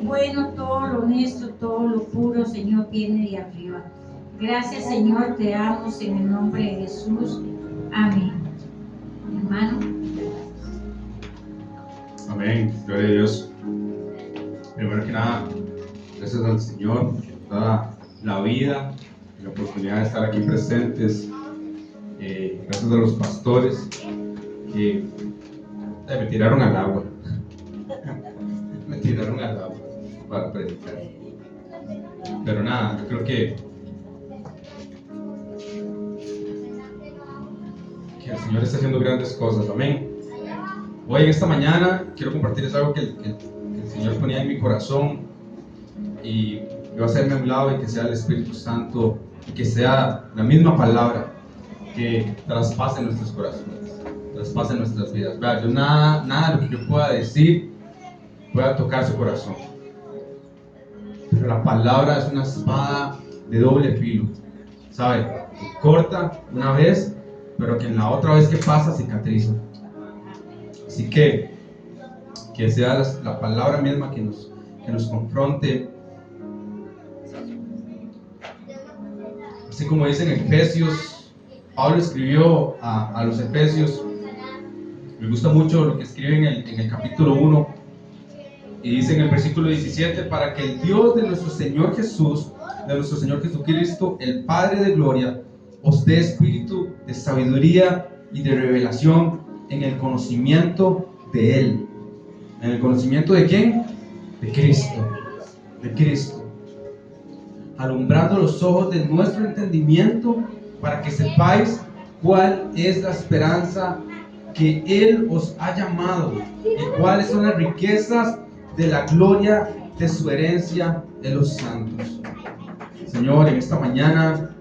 bueno, todo lo honesto, todo lo puro, Señor, viene de arriba. Gracias, Señor, te damos en el nombre de Jesús. Amén. Hermano. Amén. Gloria a Dios. Primero que nada, gracias al Señor por toda la vida y la oportunidad de estar aquí presentes. Gracias a los pastores que me tiraron al agua. Me tiraron al agua para predicar. Pero nada, yo creo que el Señor está haciendo grandes cosas. Amén. Hoy en esta mañana quiero compartirles algo que el Señor ponía en mi corazón, y yo a hacerme a un lado y que sea el Espíritu Santo y que sea la misma palabra que traspase nuestros corazones, traspase nuestras vidas. Vea, yo nada de lo que yo pueda decir pueda tocar su corazón, pero la palabra es una espada de doble filo, ¿sabe? Que corta una vez, pero que en la otra vez que pasa cicatriza. Así que sea la palabra misma que nos confronte. Así como dice en Efesios, Pablo escribió a los Efesios. Me gusta mucho lo que escribe en el capítulo 1, y dice en el versículo 17: para que el Dios de nuestro Señor Jesucristo, el Padre de gloria, os dé espíritu de sabiduría y de revelación en el conocimiento de Él. ¿En el conocimiento de quién? De Cristo. De Cristo. Alumbrando los ojos de nuestro entendimiento, para que sepáis cuál es la esperanza que Él os ha llamado y cuáles son las riquezas de la gloria de su herencia en los santos. Señor, en esta mañana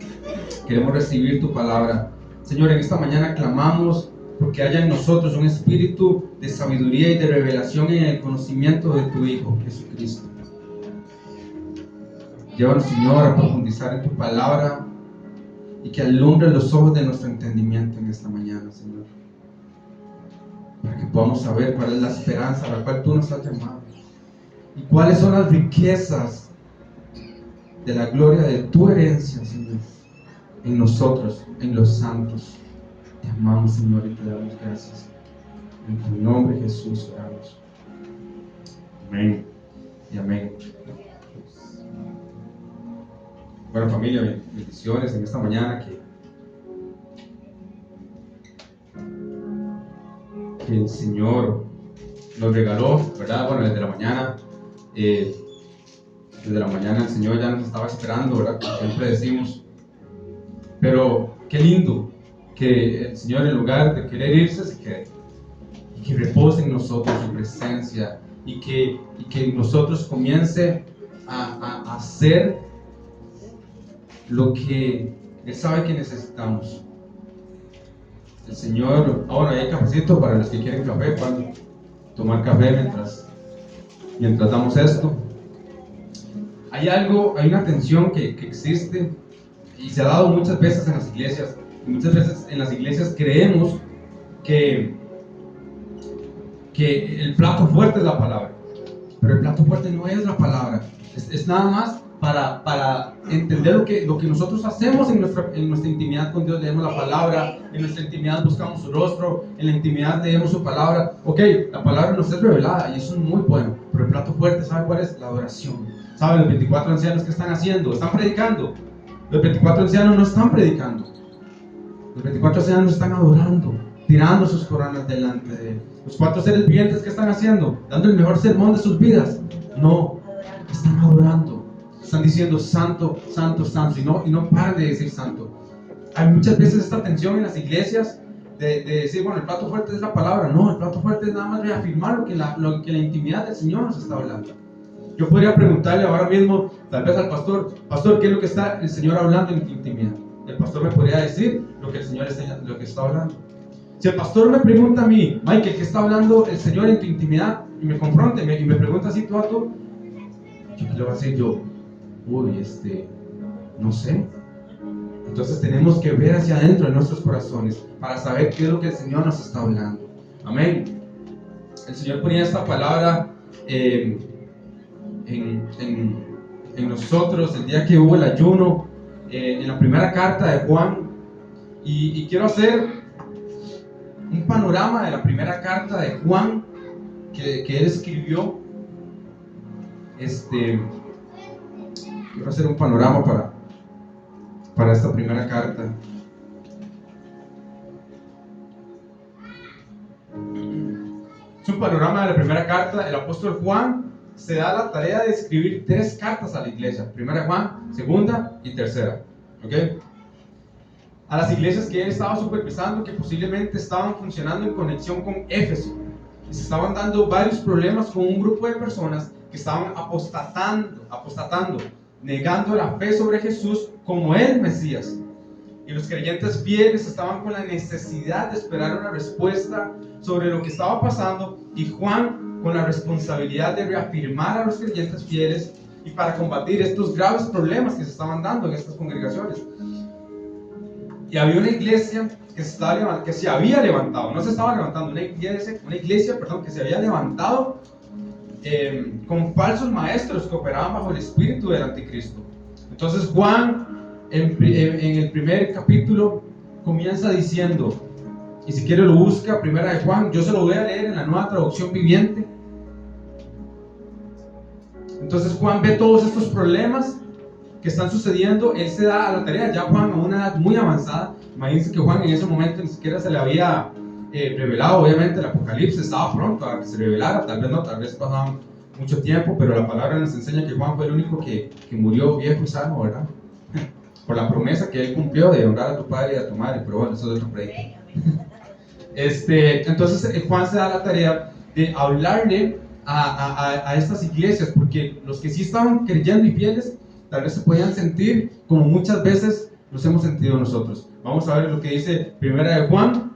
queremos recibir tu palabra. Señor, en esta mañana clamamos porque haya en nosotros un espíritu de sabiduría y de revelación en el conocimiento de tu Hijo Jesucristo. Llévanos, Señor, a profundizar en tu palabra y que alumbre los ojos de nuestro entendimiento en esta mañana, Señor, para que podamos saber cuál es la esperanza a la cual tú nos has llamado y cuáles son las riquezas de la gloria de tu herencia, Señor, en nosotros, en los santos. Te amamos, Señor, y te damos gracias. En tu nombre, Jesús, oramos. Amén y amén. Bueno, familia, bendiciones en esta mañana que el Señor nos regaló, ¿verdad? Bueno, desde la mañana el Señor ya nos estaba esperando, ¿verdad? Como siempre decimos. Pero qué lindo que el Señor, en lugar de querer irse, se quede y que repose en nosotros su presencia, y que nosotros comience a hacer lo que Él sabe que necesitamos. El Señor, ahora hay cafecito para los que quieren café, pueden tomar café mientras damos esto. Hay una tensión que existe y se ha dado muchas veces en las iglesias. Y muchas veces en las iglesias creemos que el plato fuerte es la palabra, pero el plato fuerte no es la palabra. Es nada más para entender lo que nosotros hacemos en nuestra intimidad con Dios. Leemos la palabra, en nuestra intimidad buscamos su rostro, en la intimidad leemos su palabra. Ok, la palabra nos es revelada y eso es muy bueno, pero el plato fuerte, ¿sabe cuál es? La adoración. ¿Sabe? Los 24 ancianos, ¿qué están haciendo? Están predicando. Los 24 ancianos no están predicando. Los 24 ancianos están adorando, tirando sus coronas delante de Él. Los 4 seres vivientes, ¿qué están haciendo? Dando el mejor sermón de sus vidas. No, están adorando. Están diciendo santo, santo, santo, y no paran de decir santo. Hay muchas veces esta tensión en las iglesias de decir, bueno, el plato fuerte es la palabra. No, el plato fuerte es nada más reafirmar lo que la intimidad del Señor nos está hablando. Yo podría preguntarle ahora mismo, tal vez al pastor, ¿qué es lo que está el Señor hablando en tu intimidad? El pastor me podría decir lo que el Señor está hablando. Si el pastor me pregunta a mí, Michael, ¿qué está hablando el Señor en tu intimidad? Y me confronta y me pregunta así tú a tú, ¿qué le voy a decir yo? No sé. Entonces tenemos que ver hacia adentro de nuestros corazones para saber qué es lo que el Señor nos está hablando. Amén. El Señor ponía esta palabra en nosotros el día que hubo el ayuno, en la primera carta de Juan, y quiero hacer un panorama de la primera carta de Juan que él escribió. Quiero hacer un panorama para esta primera carta. Es un panorama de la primera carta. El apóstol Juan se da la tarea de escribir 3 cartas a la iglesia: primera de Juan, segunda y tercera, ¿ok? A las iglesias que él estaba supervisando, que posiblemente estaban funcionando en conexión con Éfeso, y se estaban dando varios problemas con un grupo de personas que estaban apostatando, negando la fe sobre Jesús como el Mesías. Y los creyentes fieles estaban con la necesidad de esperar una respuesta sobre lo que estaba pasando, y Juan con la responsabilidad de reafirmar a los creyentes fieles y para combatir estos graves problemas que se estaban dando en estas congregaciones. Y había una iglesia que se había levantado, no se estaba levantando, una iglesia que se había levantado con falsos maestros que operaban bajo el espíritu del anticristo. Entonces Juan en el primer capítulo comienza diciendo, y si quiere lo busca, primera de Juan, yo se lo voy a leer en la Nueva Traducción Viviente. Entonces Juan ve todos estos problemas que están sucediendo. Él se da a la tarea, ya Juan a una edad muy avanzada. Imagínense que Juan en ese momento ni siquiera se le había revelado, obviamente el Apocalipsis estaba pronto a que se revelara, tal vez no, tal vez pasaba mucho tiempo, pero la palabra nos enseña que Juan fue el único que murió viejo y sano, ¿verdad? Por la promesa que él cumplió de honrar a tu padre y a tu madre, pero bueno, eso es otro proyecto. Entonces Juan se da la tarea de hablarle a estas iglesias, porque los que sí estaban creyendo y fieles tal vez se podían sentir como muchas veces nos hemos sentido nosotros. Vamos a ver lo que dice primera de Juan.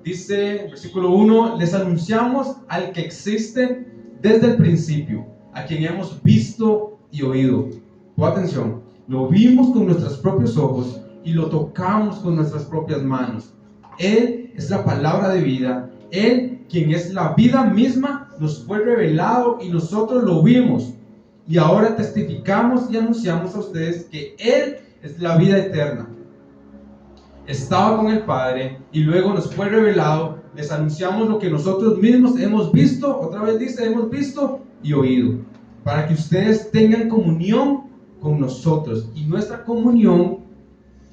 Dice, versículo 1, les anunciamos al que existe desde el principio, a quien hemos visto y oído. Pon atención, lo vimos con nuestros propios ojos y lo tocamos con nuestras propias manos. Él es la palabra de vida. Él, quien es la vida misma, nos fue revelado y nosotros lo vimos. Y ahora testificamos y anunciamos a ustedes que Él es la vida eterna. Estaba con el Padre y luego nos fue revelado. Les anunciamos lo que nosotros mismos hemos visto, otra vez dice, hemos visto y oído, para que ustedes tengan comunión con nosotros. Y nuestra comunión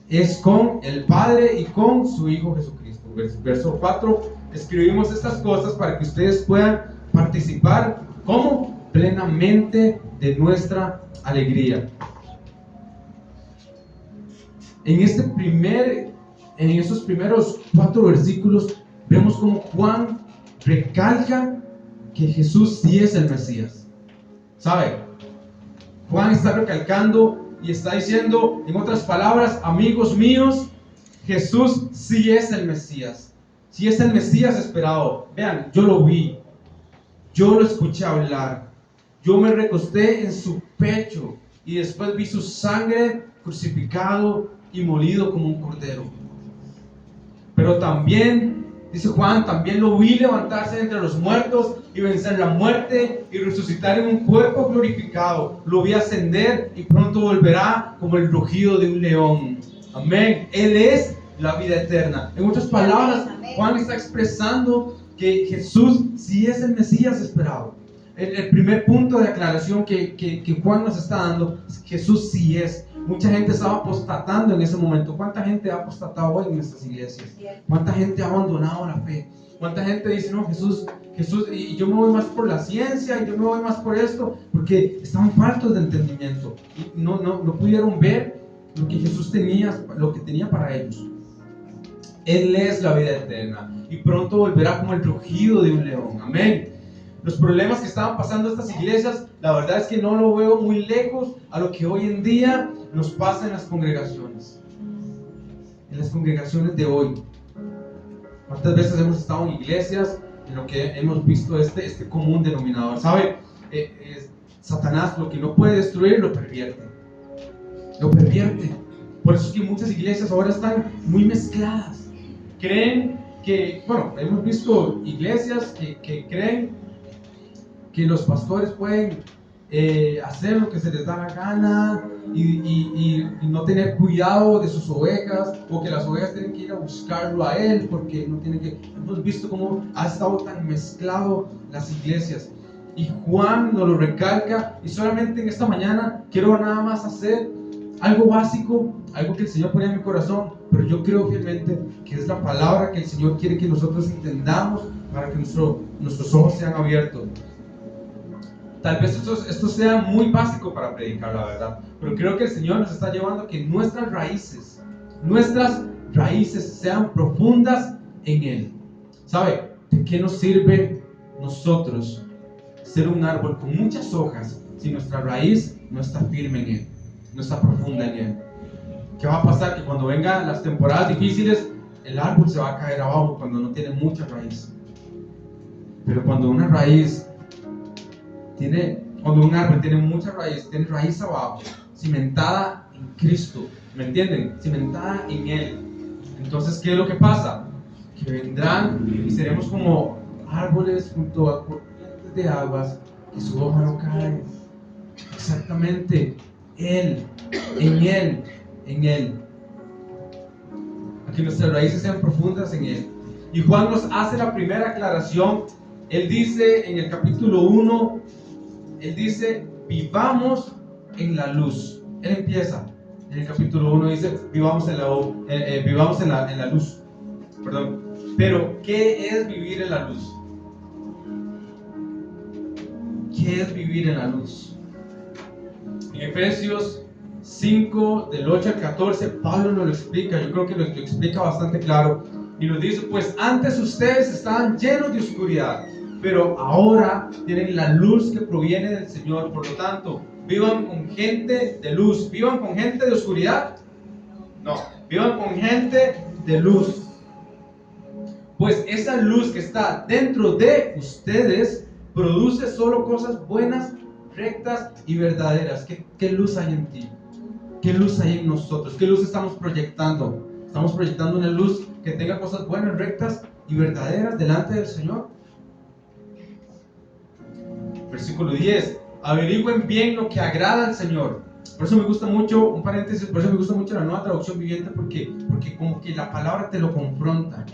es con el Padre y con su Hijo Jesucristo. Verso 4, escribimos estas cosas para que ustedes puedan participar como plenamente de nuestra alegría. En esos primeros 4 versículos vemos como Juan recalca que Jesús sí es el Mesías. ¿Sabe? Juan está recalcando y está diciendo, en otras palabras, amigos míos, Jesús sí es el Mesías. Sí es el Mesías esperado. Vean, yo lo vi, yo lo escuché hablar, yo me recosté en su pecho y después vi su sangre crucificado y molido como un cordero. Pero también, dice Juan, también lo vi levantarse entre los muertos y vencer la muerte y resucitar en un cuerpo glorificado. Lo vi ascender y pronto volverá como el rugido de un león. Amén. Él es la vida eterna. En otras palabras, Juan está expresando que Jesús sí es el Mesías esperado. El primer punto de aclaración que Juan nos está dando es que Jesús sí es. Mucha gente estaba apostatando en ese momento. ¿Cuánta gente ha apostatado hoy en nuestras iglesias? ¿Cuánta gente ha abandonado la fe? ¿Cuánta gente dice, no, Jesús, y yo me voy más por la ciencia, y yo me voy más por esto? Porque estaban faltos de entendimiento y no pudieron ver lo que Jesús tenía, lo que tenía para ellos. Él es la vida eterna y pronto volverá como el rugido de un león. Amén. Los problemas que estaban pasando estas iglesias, la verdad es que no lo veo muy lejos a lo que hoy en día nos pasa en las congregaciones. En las congregaciones de hoy. ¿Cuántas veces hemos estado en iglesias en lo que hemos visto este común denominador? ¿Sabe? Satanás lo que no puede destruir lo pervierte. Lo pervierte. Por eso es que muchas iglesias ahora están muy mezcladas. Creen que, bueno, hemos visto iglesias que creen que los pastores pueden hacer lo que se les da la gana y no tener cuidado de sus ovejas, o que las ovejas tienen que ir a buscarlo a él porque no tienen que. Hemos visto cómo ha estado tan mezclado las iglesias, y Juan nos lo recalca. Y solamente en esta mañana quiero nada más hacer algo básico, algo que el Señor pone en mi corazón, pero yo creo fielmente que es la palabra que el Señor quiere que nosotros entendamos para que nuestros ojos sean abiertos. Tal vez esto sea muy básico para predicar, la verdad, pero creo que el Señor nos está llevando a que nuestras raíces sean profundas en Él. ¿Sabe? ¿De qué nos sirve nosotros ser un árbol con muchas hojas si nuestra raíz no está firme en Él, no está profunda en Él? ¿Qué va a pasar? Que cuando vengan las temporadas difíciles, el árbol se va a caer abajo cuando no tiene mucha raíz. Pero cuando un árbol tiene mucha raíz, tiene raíz abajo, cimentada en Cristo, ¿me entienden? Cimentada en Él. Entonces, ¿qué es lo que pasa? Que vendrán y seremos como árboles junto a corrientes de aguas, que su hoja no cae. Exactamente, Él, en Él. A que nuestras raíces sean profundas en Él. Y Juan nos hace la primera aclaración. Él dice en el capítulo 1, él dice, vivamos en la luz. Él empieza en el capítulo 1, dice, vivamos en la luz. Perdón. Pero, ¿qué es vivir en la luz? ¿Qué es vivir en la luz? En Efesios 5, del 8 al 14, Pablo nos lo explica. Yo creo que lo explica bastante claro. Y nos dice, pues antes ustedes estaban llenos de oscuridad, pero ahora tienen la luz que proviene del Señor. Por lo tanto, vivan con gente de luz. ¿Vivan con gente de oscuridad? No, vivan con gente de luz. Pues esa luz que está dentro de ustedes produce solo cosas buenas, rectas y verdaderas. ¿Qué luz hay en ti? ¿Qué luz hay en nosotros? ¿Qué luz estamos proyectando? ¿Estamos proyectando una luz que tenga cosas buenas, rectas y verdaderas delante del Señor? Versículo 10. Averigüen bien lo que agrada al Señor. Por eso me gusta mucho, un paréntesis, por eso me gusta mucho la Nueva Traducción Viviente, porque como que la palabra te lo confronta.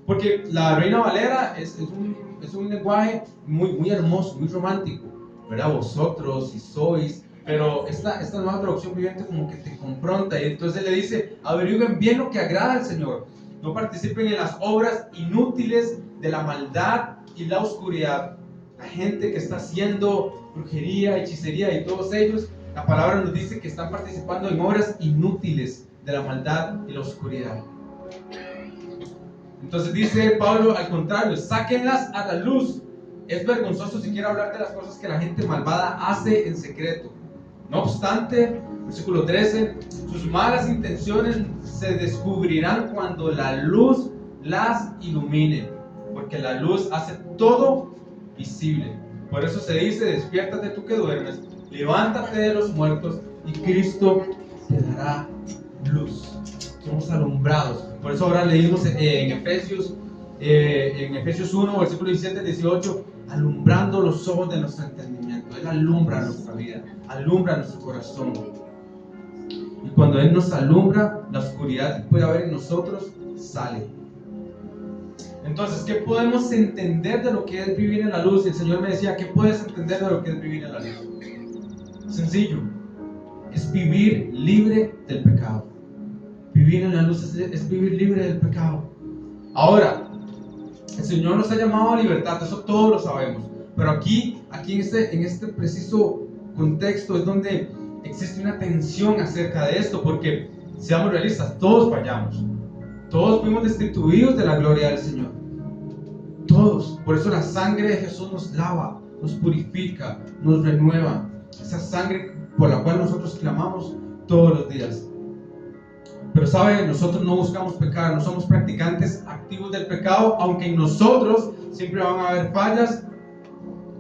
Porque la Reina Valera es un lenguaje muy hermoso, muy romántico, ¿verdad? Vosotros y sois. Pero esta Nueva Traducción Viviente como que te confronta, y entonces le dice, averigüen bien lo que agrada al Señor. No participen en las obras inútiles de la maldad y la oscuridad. La gente que está haciendo brujería, hechicería y todos ellos, la palabra nos dice que están participando en obras inútiles de la maldad y la oscuridad. Entonces dice Pablo, al contrario, sáquenlas a la luz. Es vergonzoso siquiera hablar de las cosas que la gente malvada hace en secreto. No obstante, versículo 13, sus malas intenciones se descubrirán cuando la luz las ilumine, porque la luz hace todo visible. Por eso se dice, despiértate tú que duermes, levántate de los muertos y Cristo te dará luz. Somos alumbrados. Por eso ahora leímos en Efesios 1, versículo 17 al 18, alumbrando los ojos de nuestro entendimiento. Él alumbra nuestra vida, alumbra nuestro corazón. Y cuando Él nos alumbra, la oscuridad que puede haber en nosotros sale. Entonces, ¿qué podemos entender de lo que es vivir en la luz? Y el Señor me decía, ¿qué puedes entender de lo que es vivir en la luz? Sencillo, es vivir libre del pecado. Vivir en la luz es vivir libre del pecado. Ahora, el Señor nos ha llamado a libertad, eso todos lo sabemos. Pero aquí en este preciso contexto es donde existe una tensión acerca de esto, porque seamos realistas, todos fallamos. Todos fuimos destituidos de la gloria del Señor. Todos. Por eso la sangre de Jesús nos lava, nos purifica, nos renueva. Esa sangre por la cual nosotros clamamos todos los días. Pero sabe, nosotros no buscamos pecar, no somos practicantes activos del pecado, aunque en nosotros siempre van a haber fallas,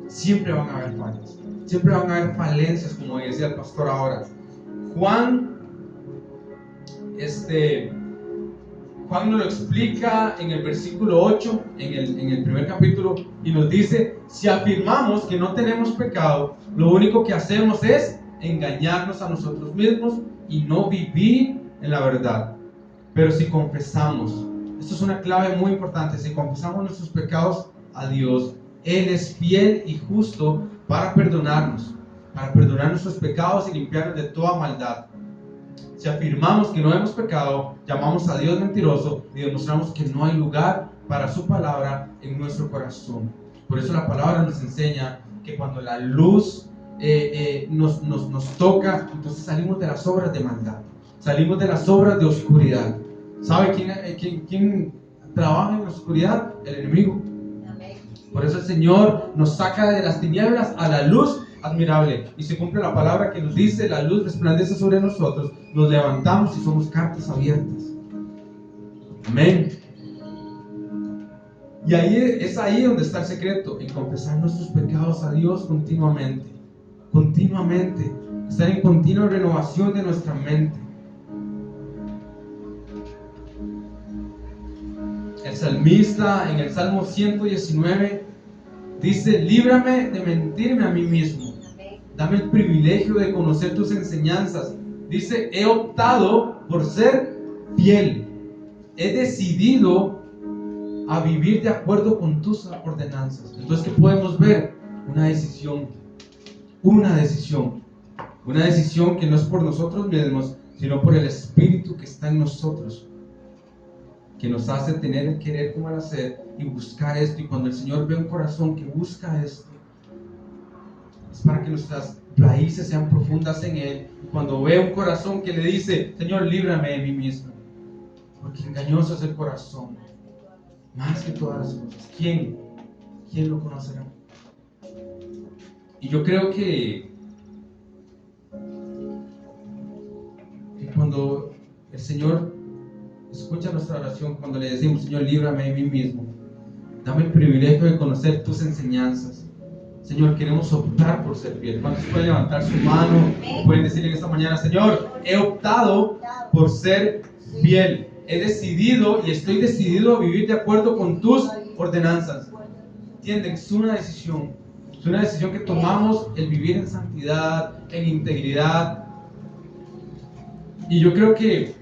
siempre van a haber fallas, siempre van a haber falencias, como decía el pastor ahora. Juan Juan nos lo explica en el versículo 8, en el primer capítulo, y nos dice: si afirmamos que no tenemos pecado, lo único que hacemos es engañarnos a nosotros mismos y no vivir en la verdad. Pero si confesamos, esto es una clave muy importante, si confesamos nuestros pecados a Dios, Él es fiel y justo para perdonarnos nuestros pecados y limpiarnos de toda maldad. Si afirmamos que no hemos pecado, llamamos a Dios mentiroso y demostramos que no hay lugar para su palabra en nuestro corazón. Por eso la palabra nos enseña que cuando la luz nos toca, entonces salimos de las obras de maldad, salimos de las obras de oscuridad. ¿Sabe quién trabaja en la oscuridad? El enemigo. Por eso el Señor nos saca de las tinieblas a la luz admirable, y se cumple la palabra que nos dice: la luz resplandece sobre nosotros, nos levantamos y somos cartas abiertas. Amén. Y es ahí donde está el secreto, en confesar nuestros pecados a Dios continuamente, estar en continua renovación de nuestra mente. El salmista en el Salmo 119 dice: líbrame de mentirme a mí mismo, dame el privilegio de conocer tus enseñanzas. Dice: he optado por ser fiel, he decidido a vivir de acuerdo con tus ordenanzas. Entonces, ¿qué podemos ver? Una decisión que no es por nosotros mismos, sino por el Espíritu que está en nosotros, que nos hace tener el querer como el hacer y buscar esto. Y cuando el Señor ve un corazón que busca esto, es para que nuestras raíces sean profundas en Él. Y cuando ve un corazón que le dice: Señor, líbrame de mí mismo, porque engañoso es el corazón, más que todas las cosas. ¿Quién lo conocerá? Y yo creo que cuando el Señor escucha nuestra oración, cuando le decimos: Señor, líbrame de mí mismo, dame el privilegio de conocer tus enseñanzas. Señor, queremos optar por ser fiel. ¿Cuántos pueden levantar su mano? Pueden decir en esta mañana: Señor, he optado por ser fiel. He decidido y estoy decidido a vivir de acuerdo con tus ordenanzas. ¿Entienden? Es una decisión. Es una decisión que tomamos, el vivir en santidad, en integridad. Y yo creo que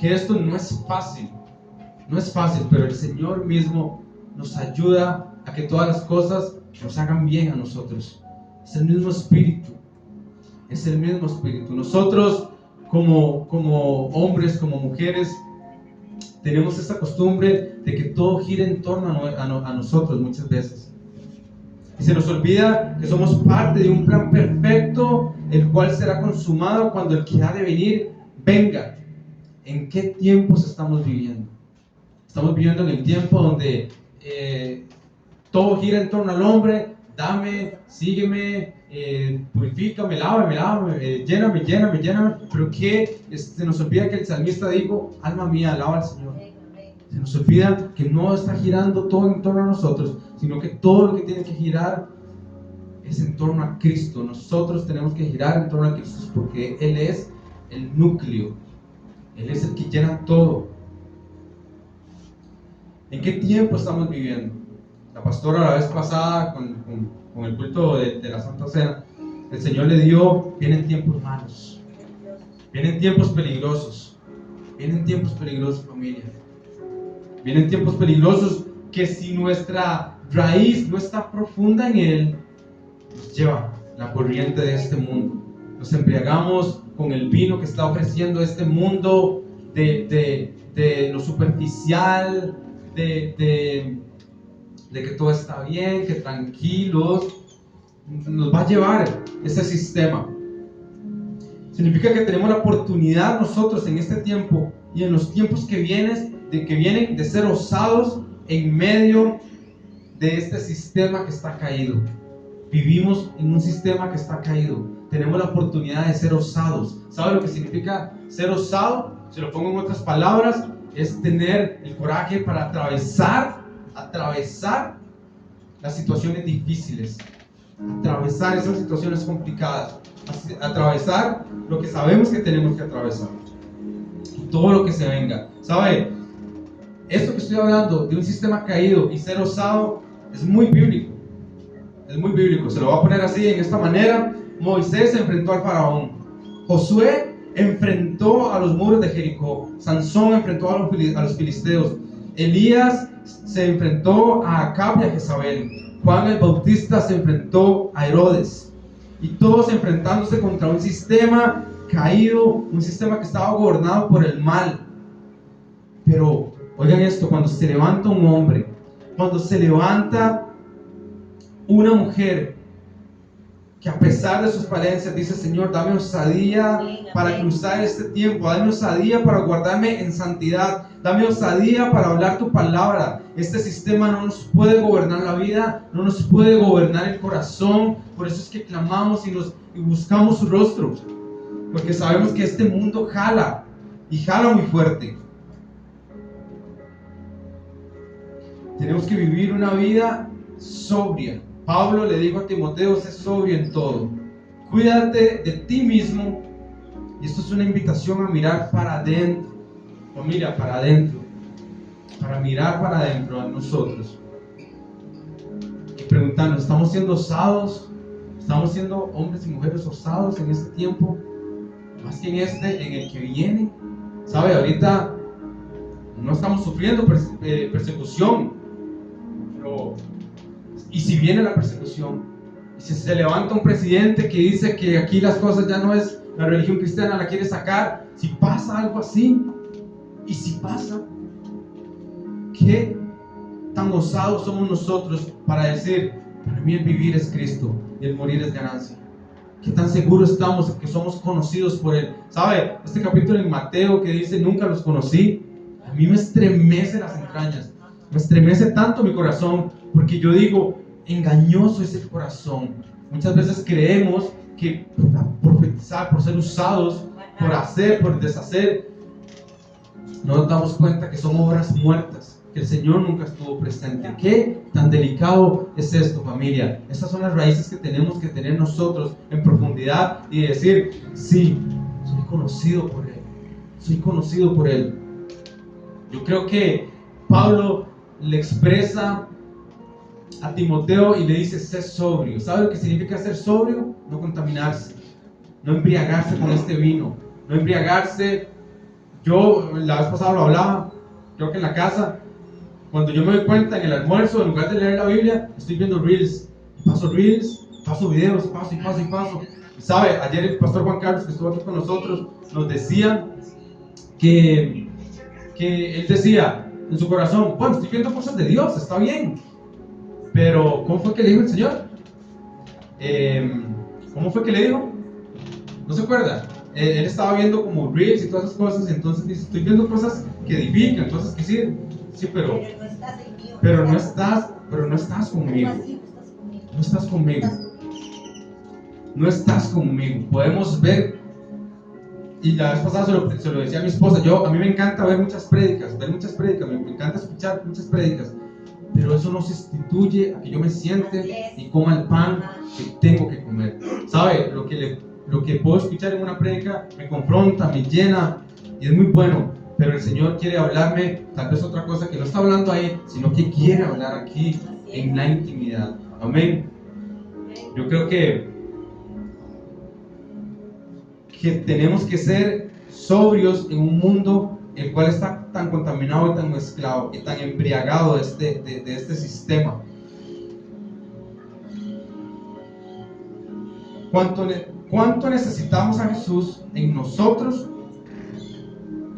esto no es fácil, pero el Señor mismo nos ayuda a que todas las cosas nos hagan bien a nosotros. Es el mismo Espíritu. Nosotros como hombres, como mujeres, tenemos esta costumbre de que todo gira en torno a nosotros muchas veces. Y se nos olvida que somos parte de un plan perfecto, el cual será consumado cuando el que ha de venir venga. ¿En qué tiempos estamos viviendo? Estamos viviendo en el tiempo donde todo gira en torno al hombre. Dame, sígueme, purifícame, lávame, lléname. Pero que se nos olvida que el salmista dijo: alma mía, alaba al Señor. Se nos olvida que no está girando todo en torno a nosotros, sino que todo lo que tiene que girar es en torno a Cristo. Nosotros tenemos que girar en torno a Cristo, porque Él es el núcleo. Él es el que llena todo. ¿En qué tiempo estamos viviendo? La pastora la vez pasada con el culto de la Santa Cena, el Señor le dio: vienen tiempos malos, vienen tiempos peligrosos, familia. Vienen tiempos peligrosos que, si nuestra raíz no está profunda en Él, nos lleva la corriente de este mundo. Nos embriagamos con el vino que está ofreciendo este mundo de lo superficial, de que todo está bien, que tranquilos. Nos va a llevar ese sistema. Significa que tenemos la oportunidad nosotros en este tiempo y en los tiempos que vienen de ser osados en medio de este sistema que está caído. Vivimos en un sistema que está caído. Tenemos la oportunidad de ser osados. ¿Sabe lo que significa ser osado? Se lo pongo en otras palabras: es tener el coraje para atravesar las situaciones difíciles, atravesar esas situaciones complicadas, atravesar lo que sabemos que tenemos que atravesar, y todo lo que se venga. ¿Sabe? esto que estoy hablando de un sistema caído y ser osado es muy bíblico. Es muy bíblico. Se lo voy a poner así, en esta manera. Moisés enfrentó al faraón. Josué enfrentó a los muros de Jericó. Sansón enfrentó a los filisteos. Elías se enfrentó a Acab y a Jezabel. Juan el Bautista se enfrentó a Herodes. Y todos enfrentándose contra un sistema caído, un sistema que estaba gobernado por el mal. Pero oigan esto, cuando se levanta un hombre, cuando se levanta una mujer que a pesar de sus falencias dice: Señor, dame osadía para cruzar este tiempo, dame osadía para guardarme en santidad, dame osadía para hablar tu palabra. Este sistema no nos puede gobernar la vida, no nos puede gobernar el corazón. Por eso es que clamamos y buscamos su rostro, porque sabemos que este mundo jala y jala muy fuerte. Tenemos que vivir una vida sobria. Pablo le dijo a Timoteo: sé sobrio en todo, cuídate de ti mismo. Y esto es una invitación a mirar para adentro, familia, para adentro, para mirar para adentro a nosotros y preguntarnos: ¿estamos siendo osados? ¿Estamos siendo hombres y mujeres osados en este tiempo? Más que en el que viene. ¿Sabe? Ahorita no estamos sufriendo persecución, pero y si viene la persecución, y si se levanta un presidente que dice que aquí las cosas ya no es la religión cristiana, la quiere sacar, si pasa algo así, y si pasa, ¿qué tan osados somos nosotros para decir: para mí el vivir es Cristo y el morir es ganancia? ¿Qué tan seguros estamos de que somos conocidos por Él? ¿Sabe? Este capítulo en Mateo que dice: nunca los conocí, a mí me estremece las entrañas, me estremece tanto mi corazón, porque yo digo: engañoso es el corazón. Muchas veces creemos que por profetizar, por ser usados, por hacer, por deshacer, no nos damos cuenta que son obras muertas, que el Señor nunca estuvo presente. ¿Qué tan delicado es esto, familia? Estas son las raíces que tenemos que tener nosotros en profundidad y decir: sí, soy conocido por Él, soy conocido por Él. Yo creo que Pablo le expresa a Timoteo y le dice: sé sobrio. ¿Sabe lo que significa ser sobrio? No contaminarse, no embriagarse con este vino, no embriagarse. Yo la vez pasada lo hablaba, creo que en la casa, cuando yo me doy cuenta en el almuerzo, en lugar de leer la Biblia, estoy viendo reels, paso videos, paso. Y sabe, ayer el pastor Juan Carlos, que estuvo aquí con nosotros, nos decía que él decía en su corazón: bueno, estoy viendo cosas de Dios, está bien, pero ¿cómo fue que le dijo el Señor? ¿Cómo fue que le dijo? ¿No se acuerda? Él estaba viendo como reels y todas esas cosas, y entonces dice: estoy viendo cosas que edifican, cosas que sirven. Sí, pero no estás conmigo. No estás conmigo. No estás conmigo. Podemos ver, y la vez pasada se lo decía a mi esposa, a mí me encanta ver muchas prédicas, me encanta escuchar muchas prédicas, pero eso no sustituye a que yo me siente y coma el pan que tengo que comer. ¿Sabe? Lo que puedo escuchar en una prédica me confronta, me llena y es muy bueno, pero el Señor quiere hablarme tal vez otra cosa que no está hablando ahí, sino que quiere hablar aquí en la intimidad. Amén. Yo creo que tenemos que ser sobrios en un mundo el cual está tan contaminado y tan mezclado y tan embriagado de este sistema. ¿Cuánto necesitamos a Jesús en nosotros?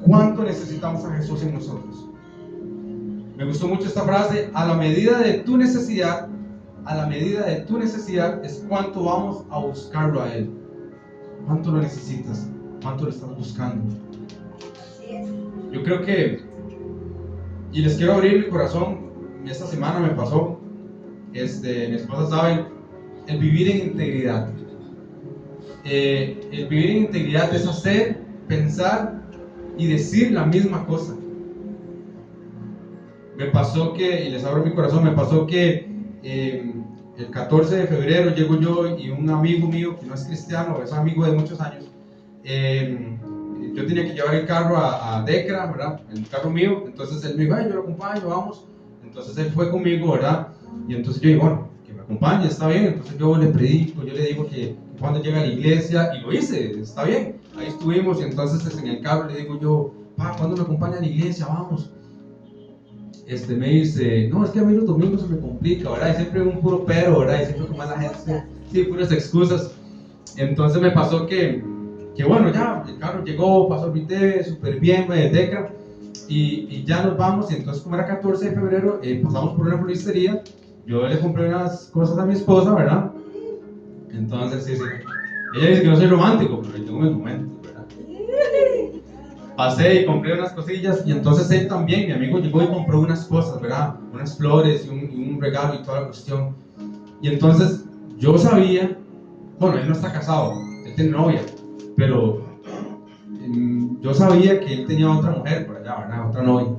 ¿Cuánto necesitamos a Jesús en nosotros? Me gustó mucho esta frase: a la medida de tu necesidad es cuánto vamos a buscarlo a Él. ¿Cuánto lo necesitas? ¿Cuánto lo estás buscando? Yo creo que, y les quiero abrir mi corazón, esta semana me pasó, mi esposa sabe, el vivir en integridad. El vivir en integridad es hacer, pensar y decir la misma cosa. Me pasó que, y les abro mi corazón, me pasó que el 14 de febrero llego yo y un amigo mío que no es cristiano, es amigo de muchos años, yo tenía que llevar el carro a Decra, ¿verdad? El carro mío. Entonces él me dijo, yo lo acompaño, vamos. Entonces él fue conmigo, ¿verdad? Y entonces yo digo, bueno, que me acompañe, está bien. Entonces yo le predico, yo le digo que cuando llega a la iglesia, y lo hice, está bien. Ahí estuvimos y entonces en el carro le digo yo, ¿cuándo me acompaña a la iglesia? Vamos. Me dice, no, es que a mí los domingos se me complica, ¿verdad? Y siempre un puro pero, ¿verdad? Y siempre con mala gente, sí, puras excusas. Entonces me pasó que bueno, ya el carro llegó, pasó el vite, súper bien, Decra, y ya nos vamos. Y entonces, como era 14 de febrero, pasamos por una floristería. Yo le compré unas cosas a mi esposa, ¿verdad? Entonces, sí. Ella dice que no soy romántico, pero yo tengo mis momentos, ¿verdad? Pasé y compré unas cosillas, y entonces él también, mi amigo, llegó y compró unas cosas, ¿verdad? Unas flores y un regalo y toda la cuestión. Y entonces yo sabía, bueno, él no está casado, él tiene novia, pero yo sabía que él tenía otra mujer por allá, ¿verdad? Otra novia.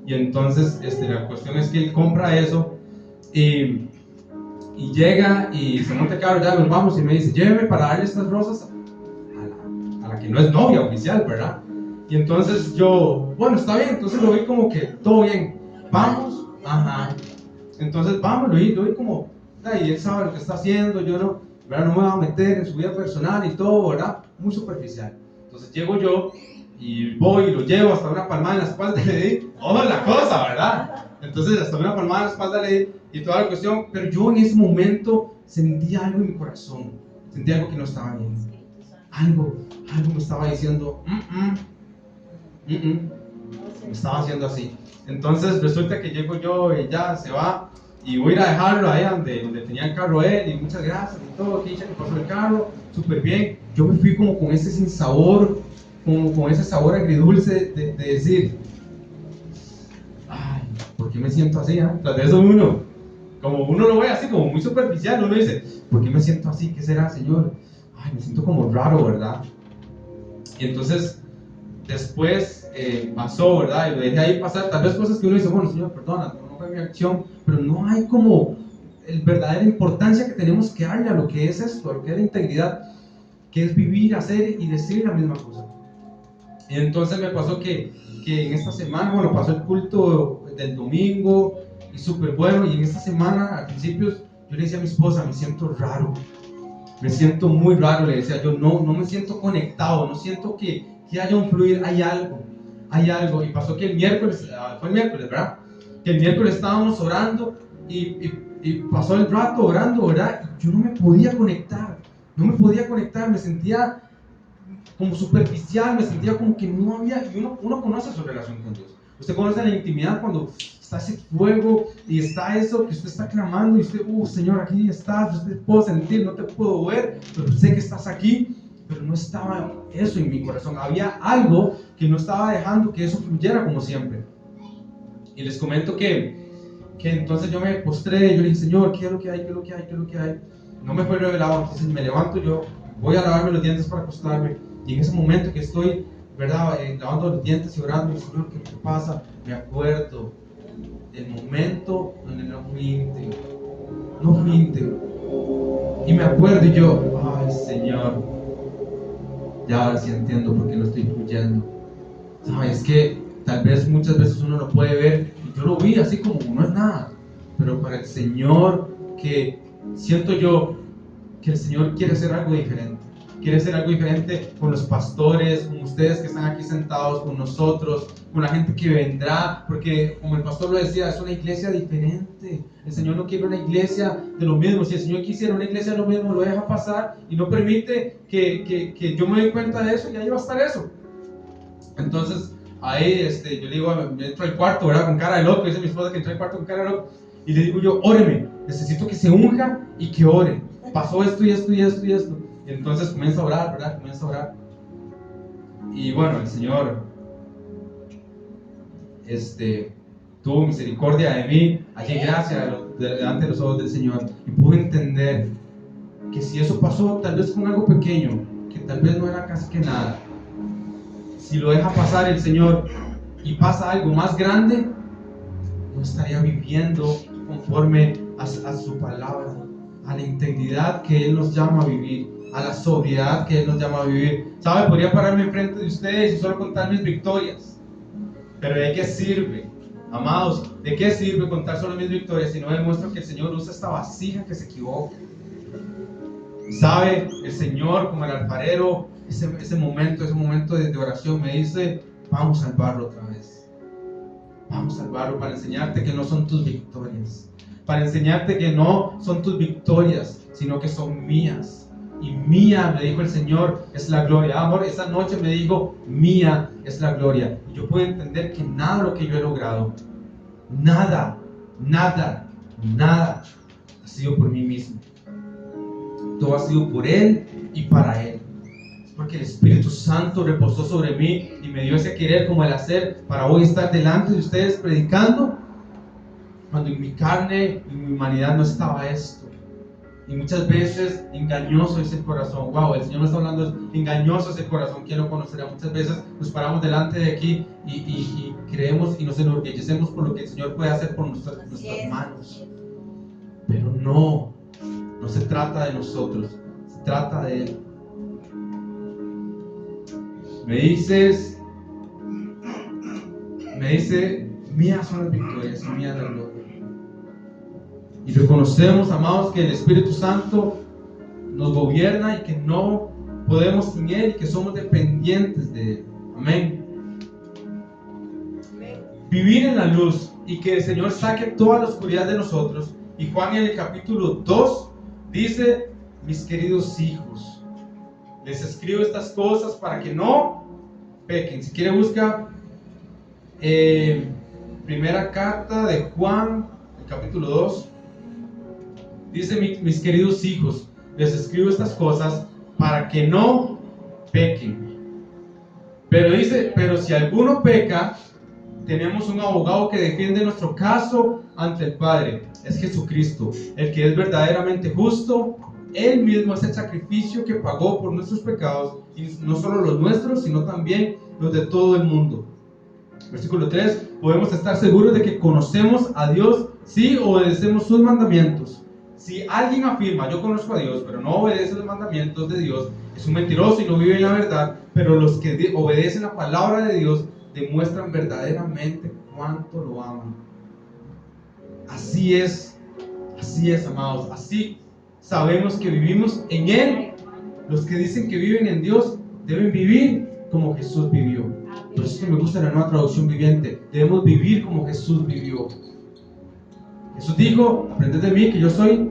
Y entonces la cuestión es que él compra eso y llega y se monta el carro, ya nos vamos, y me dice, lléveme para darle estas rosas a la que no es novia oficial, ¿verdad? Y entonces yo, bueno, está bien, entonces lo vi como que todo bien, vamos, ajá. Entonces vamos, lo vi como, y él sabe lo que está haciendo, yo no, ¿verdad? No me voy a meter en su vida personal y todo, ¿verdad? Muy superficial. Entonces llego yo y voy y lo llevo hasta una palmada en la espalda y le di toda la cosa, ¿verdad? Entonces hasta una palmada en la espalda le di y toda la cuestión, pero yo en ese momento sentí algo en mi corazón, sentí algo que no estaba bien, algo me estaba diciendo, me estaba haciendo así. Entonces resulta que llego yo y ya se va, y voy a ir a dejarlo ahí donde tenía el carro él, y muchas gracias y todo, que ya que pasó el carro, súper bien. Yo me fui como con ese sinsabor, como con ese sabor agridulce de decir, ay, ¿por qué me siento así? Tras de eso como uno lo ve así, como muy superficial, uno dice, ¿por qué me siento así? ¿Qué será, Señor? Ay, me siento como raro, ¿verdad? Y entonces después pasó, ¿verdad? Y lo dejé ahí pasar, tal vez cosas que uno dice, bueno, Señor, perdona, no fue mi acción, pero no hay como el verdadera importancia que tenemos que darle a lo que es esto, a lo que es la integridad, que es vivir, hacer y decir la misma cosa. Y entonces me pasó que en esta semana, bueno, pasó el culto del domingo y súper bueno, y en esta semana, a principios, yo le decía a mi esposa, me siento raro, me siento muy raro, le decía yo, no me siento conectado, no siento que haya un fluir, hay algo. Y pasó que el miércoles, fue el miércoles, ¿verdad? Que el miércoles estábamos orando y pasó el rato orando, ¿verdad? Y yo no me podía conectar, me sentía como superficial, me sentía como que no había, y uno conoce su relación con Dios. Usted conoce la intimidad cuando está ese fuego y está eso que usted está clamando y usted, Señor, aquí estás, yo te puedo sentir, no te puedo ver, pero sé que estás aquí. Pero no estaba eso en mi corazón, había algo que no estaba dejando que eso fluyera como siempre. Y les comento que entonces yo me postré, yo le dije, Señor, ¿qué es lo que hay? No me fue revelado, entonces me levanto yo, voy a lavarme los dientes para acostarme, y en ese momento que estoy, ¿verdad? Lavando los dientes y orando, Señor, ¿qué pasa? Me acuerdo del momento donde no fui íntegro. Y me acuerdo y yo, ay, Señor, ya ahora sí entiendo por qué no estoy fluyendo. Sabes que tal vez muchas veces uno lo puede ver, y yo lo vi así como no es nada, pero para el Señor, que siento yo que el Señor quiere hacer algo diferente. Quiere hacer algo diferente con los pastores, con ustedes que están aquí sentados, con nosotros, con la gente que vendrá, porque como el pastor lo decía, es una iglesia diferente. El Señor no quiere una iglesia de lo mismo. Si el Señor quisiera una iglesia de lo mismo, lo deja pasar y no permite que yo me dé cuenta de eso, y ahí va a estar eso. Entonces, ahí yo le digo, me entro al cuarto, ¿verdad? Con cara de loco, dice mi esposa que entró al cuarto con cara de loco, y le digo yo, óreme, necesito que se unja y que ore. Pasó esto y esto y esto y esto. Y entonces comienza a orar, ¿verdad? Comienza a orar. Y bueno, el Señor tuvo misericordia de mí, hallé gracia delante de los ojos del Señor, y pude entender que si eso pasó tal vez con algo pequeño, que tal vez no era casi que nada, si lo deja pasar el Señor y pasa algo más grande, no estaría viviendo conforme a su palabra, a la integridad que Él nos llama a vivir, a la sobriedad que Él nos llama a vivir. ¿Sabe? Podría pararme enfrente de ustedes y solo contar mis victorias. Pero ¿de qué sirve? Amados, ¿de qué sirve contar solo mis victorias si no demuestro que el Señor usa esta vasija que se equivoca? ¿Sabe? El Señor, como el alfarero, ese momento de oración me dice, vamos al barro otra vez. Vamos al barro para enseñarte que no son tus victorias. Para enseñarte que no son tus victorias, sino que son mías. Y mía, me dijo el Señor, es la gloria. Amor, esa noche me dijo, mía es la gloria. Y yo puedo entender que nada de lo que yo he logrado, nada ha sido por mí mismo. Todo ha sido por Él y para Él. Es porque el Espíritu Santo reposó sobre mí y me dio ese querer como el hacer para hoy estar delante de ustedes predicando, cuando en mi carne, en mi humanidad no estaba esto. Y muchas veces engañoso es el corazón. Wow, el Señor nos está hablando, engañoso es el corazón. ¿Quién lo conocerá? Muchas veces nos paramos delante de aquí y creemos y nos enorgullecemos por lo que el Señor puede hacer por nuestras manos. Pero no se trata de nosotros, se trata de Él. Me dice, mías son las victorias y mía la gloria. Y reconocemos, amados, que el Espíritu Santo nos gobierna y que no podemos sin Él y que somos dependientes de Él. Amén. Vivir en la luz y que el Señor saque toda la oscuridad de nosotros. Y Juan en el capítulo 2 dice, mis queridos hijos, les escribo estas cosas para que no pequen. Si quiere busca primera carta de Juan, el capítulo 2. Dice, mis queridos hijos, les escribo estas cosas para que no pequen. Pero dice, pero si alguno peca, tenemos un abogado que defiende nuestro caso ante el Padre. Es Jesucristo, el que es verdaderamente justo. Él mismo es el sacrificio que pagó por nuestros pecados, y no solo los nuestros, sino también los de todo el mundo. Versículo 3, podemos estar seguros de que conocemos a Dios si obedecemos sus mandamientos. Si alguien afirma, yo conozco a Dios, pero no obedece los mandamientos de Dios, es un mentiroso y no vive en la verdad. Pero los que obedecen la palabra de Dios demuestran verdaderamente cuánto lo aman. Así es, amados. Así sabemos que vivimos en Él. Los que dicen que viven en Dios deben vivir como Jesús vivió. Por eso me gusta la Nueva Traducción Viviente. Debemos vivir como Jesús vivió. Jesús dijo, aprended de mí que yo soy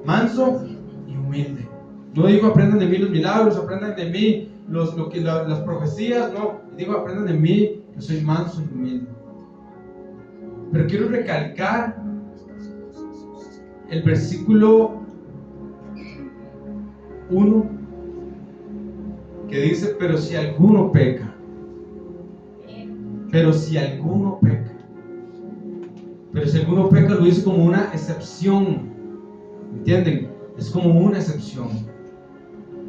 manso y humilde. No digo aprendan de mí los milagros, aprendan de mí las profecías, no. Digo aprendan de mí que soy manso y humilde. Pero quiero recalcar el versículo 1 que dice, pero si alguno peca, lo dice como una excepción. ¿Entienden? Es como una excepción.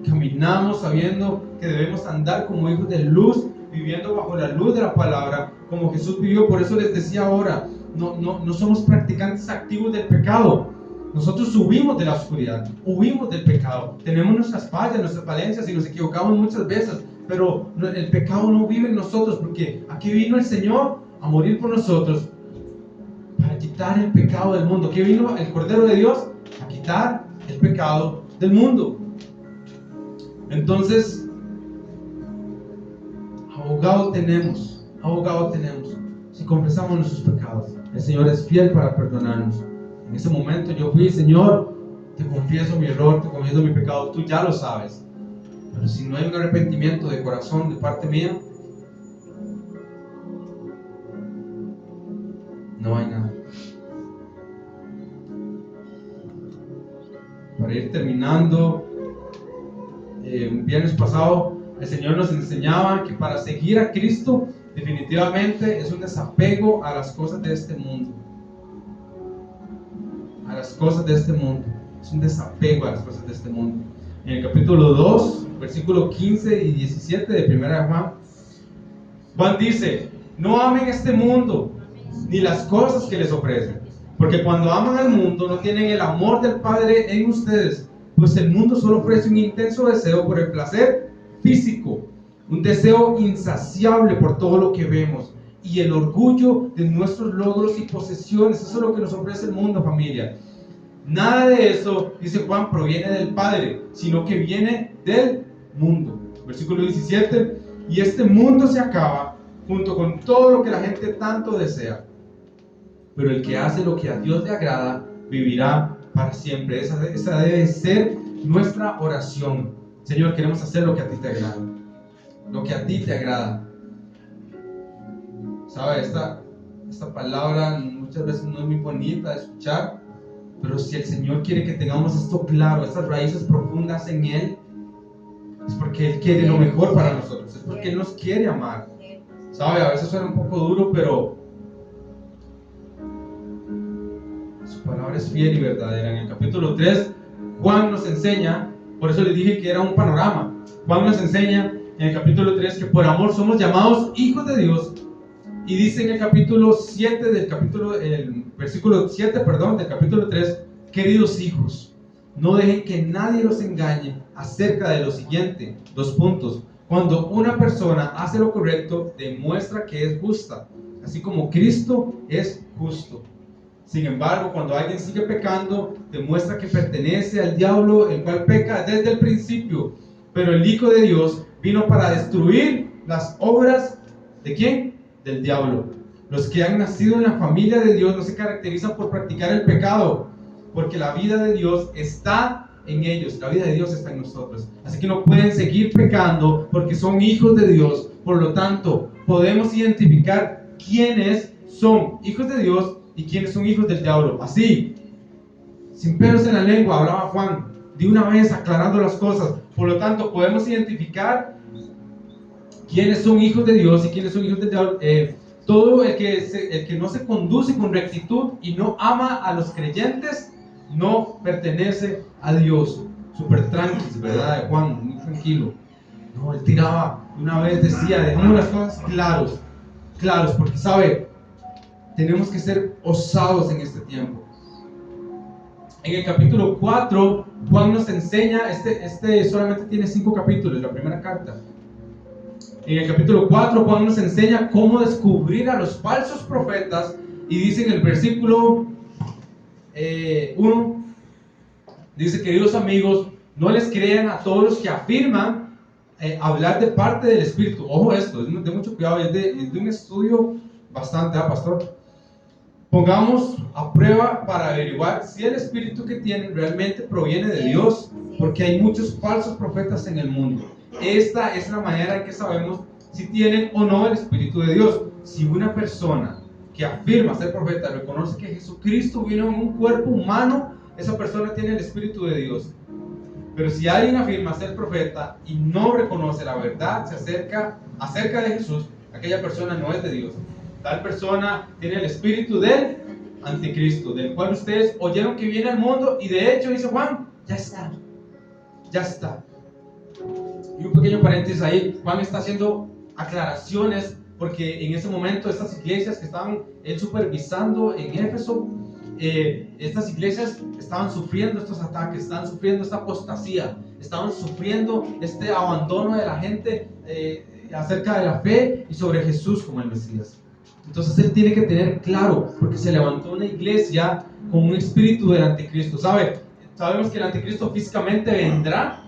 Caminamos sabiendo que debemos andar como hijos de luz, viviendo bajo la luz de la palabra, como Jesús vivió. Por eso les decía ahora, no somos practicantes activos del pecado. Nosotros huimos de la oscuridad, huimos del pecado. Tenemos nuestras fallas, nuestras falencias y nos equivocamos muchas veces, pero el pecado no vive en nosotros, porque aquí vino el Señor a morir por nosotros para quitar el pecado del mundo. Aquí vino el Cordero de Dios a quitar el pecado del mundo. Entonces, abogado tenemos si confesamos nuestros pecados. El Señor es fiel para perdonarnos. En ese momento yo fui, Señor, te confieso mi error, te confieso mi pecado, tú ya lo sabes. Pero si no hay un arrepentimiento de corazón de parte mía, no hay nada. Para ir terminando, un viernes pasado el Señor nos enseñaba que para seguir a Cristo definitivamente es un desapego a las cosas de este mundo. Es un desapego a las cosas de este mundo. En el capítulo 2, versículo 15 y 17 de 1 de Juan dice, no amen este mundo ni las cosas que les ofrecen, porque cuando aman al mundo no tienen el amor del Padre en ustedes. pues el mundo solo ofrece un intenso deseo por el placer físico, un deseo insaciable por todo lo que vemos y el orgullo de nuestros logros y posesiones. Eso es lo que nos ofrece el mundo, familia. Nada de eso, dice Juan, proviene del Padre, sino que viene del mundo. Versículo 17, y este mundo se acaba junto con todo lo que la gente tanto desea, pero el que hace lo que a Dios le agrada vivirá para siempre. Esa debe ser nuestra oración. Señor, queremos hacer lo que a ti te agrada, lo que a ti te agrada. ¿Sabe? Esta palabra muchas veces no es muy bonita de escuchar, pero si el Señor quiere que tengamos esto claro, estas raíces profundas en Él, es porque Él quiere lo mejor para nosotros, es porque Él nos quiere amar. ¿Sabe? A veces suena un poco duro, pero su palabra es fiel y verdadera. En el capítulo 3, Juan nos enseña, por eso les dije que era un panorama. Juan nos enseña en el capítulo 3 que por amor somos llamados hijos de Dios. Y dice en el capítulo 7 el versículo 7, del capítulo 3, queridos hijos, no dejen que nadie los engañe acerca de lo siguiente, 2 puntos. Cuando una persona hace lo correcto, demuestra que es justa, así como Cristo es justo. Sin embargo, cuando alguien sigue pecando, demuestra que pertenece al diablo, el cual peca desde el principio. Pero el Hijo de Dios vino para destruir las obras ¿de quién? Del diablo. Los que han nacido en la familia de Dios no se caracterizan por practicar el pecado, porque la vida de Dios está en ellos, la vida de Dios está en nosotros. Así que no pueden seguir pecando porque son hijos de Dios. Por lo tanto, podemos identificar quiénes son hijos de Dios y quiénes son hijos del diablo. Así, sin pelos en la lengua, hablaba Juan, de una vez aclarando las cosas. Por lo tanto, podemos identificar quiénes son hijos de Dios y quiénes son hijos del diablo. Todo el que no se conduce con rectitud y no ama a los creyentes no pertenece a Dios. Súper tranquilo, ¿verdad? Juan, muy tranquilo. No, él tiraba, una vez decía, dejamos las cosas claros, porque sabe, tenemos que ser osados en este tiempo. En el capítulo 4, Juan nos enseña, este solamente tiene 5 capítulos, la primera carta. En el capítulo 4, Juan nos enseña cómo descubrir a los falsos profetas, y dice en el versículo 1, dice: queridos amigos, no les crean a todos los que afirman hablar de parte del Espíritu. Ojo, esto es de mucho cuidado, es de un estudio bastante, pastor. Pongamos a prueba para averiguar si el Espíritu que tienen realmente proviene de Dios, porque hay muchos falsos profetas en el mundo. Esta es la manera en que sabemos si tienen o no el Espíritu de Dios. Si una persona que afirma ser profeta reconoce que Jesucristo vino en un cuerpo humano, esa persona tiene el Espíritu de Dios. Pero si alguien afirma ser profeta y no reconoce la verdad acerca de Jesús, aquella persona no es de Dios. Tal persona tiene el espíritu del anticristo, del cual ustedes oyeron que viene al mundo, y de hecho, dice Juan, ya está. Y un pequeño paréntesis ahí, Juan está haciendo aclaraciones, porque en ese momento estas iglesias que estaban él supervisando en Éfeso, estas iglesias estaban sufriendo estos ataques, estaban sufriendo esta apostasía, estaban sufriendo este abandono de la gente acerca de la fe y sobre Jesús como el Mesías. Entonces él tiene que tener claro, porque se levantó una iglesia con un espíritu del anticristo. Sabemos que el anticristo físicamente vendrá,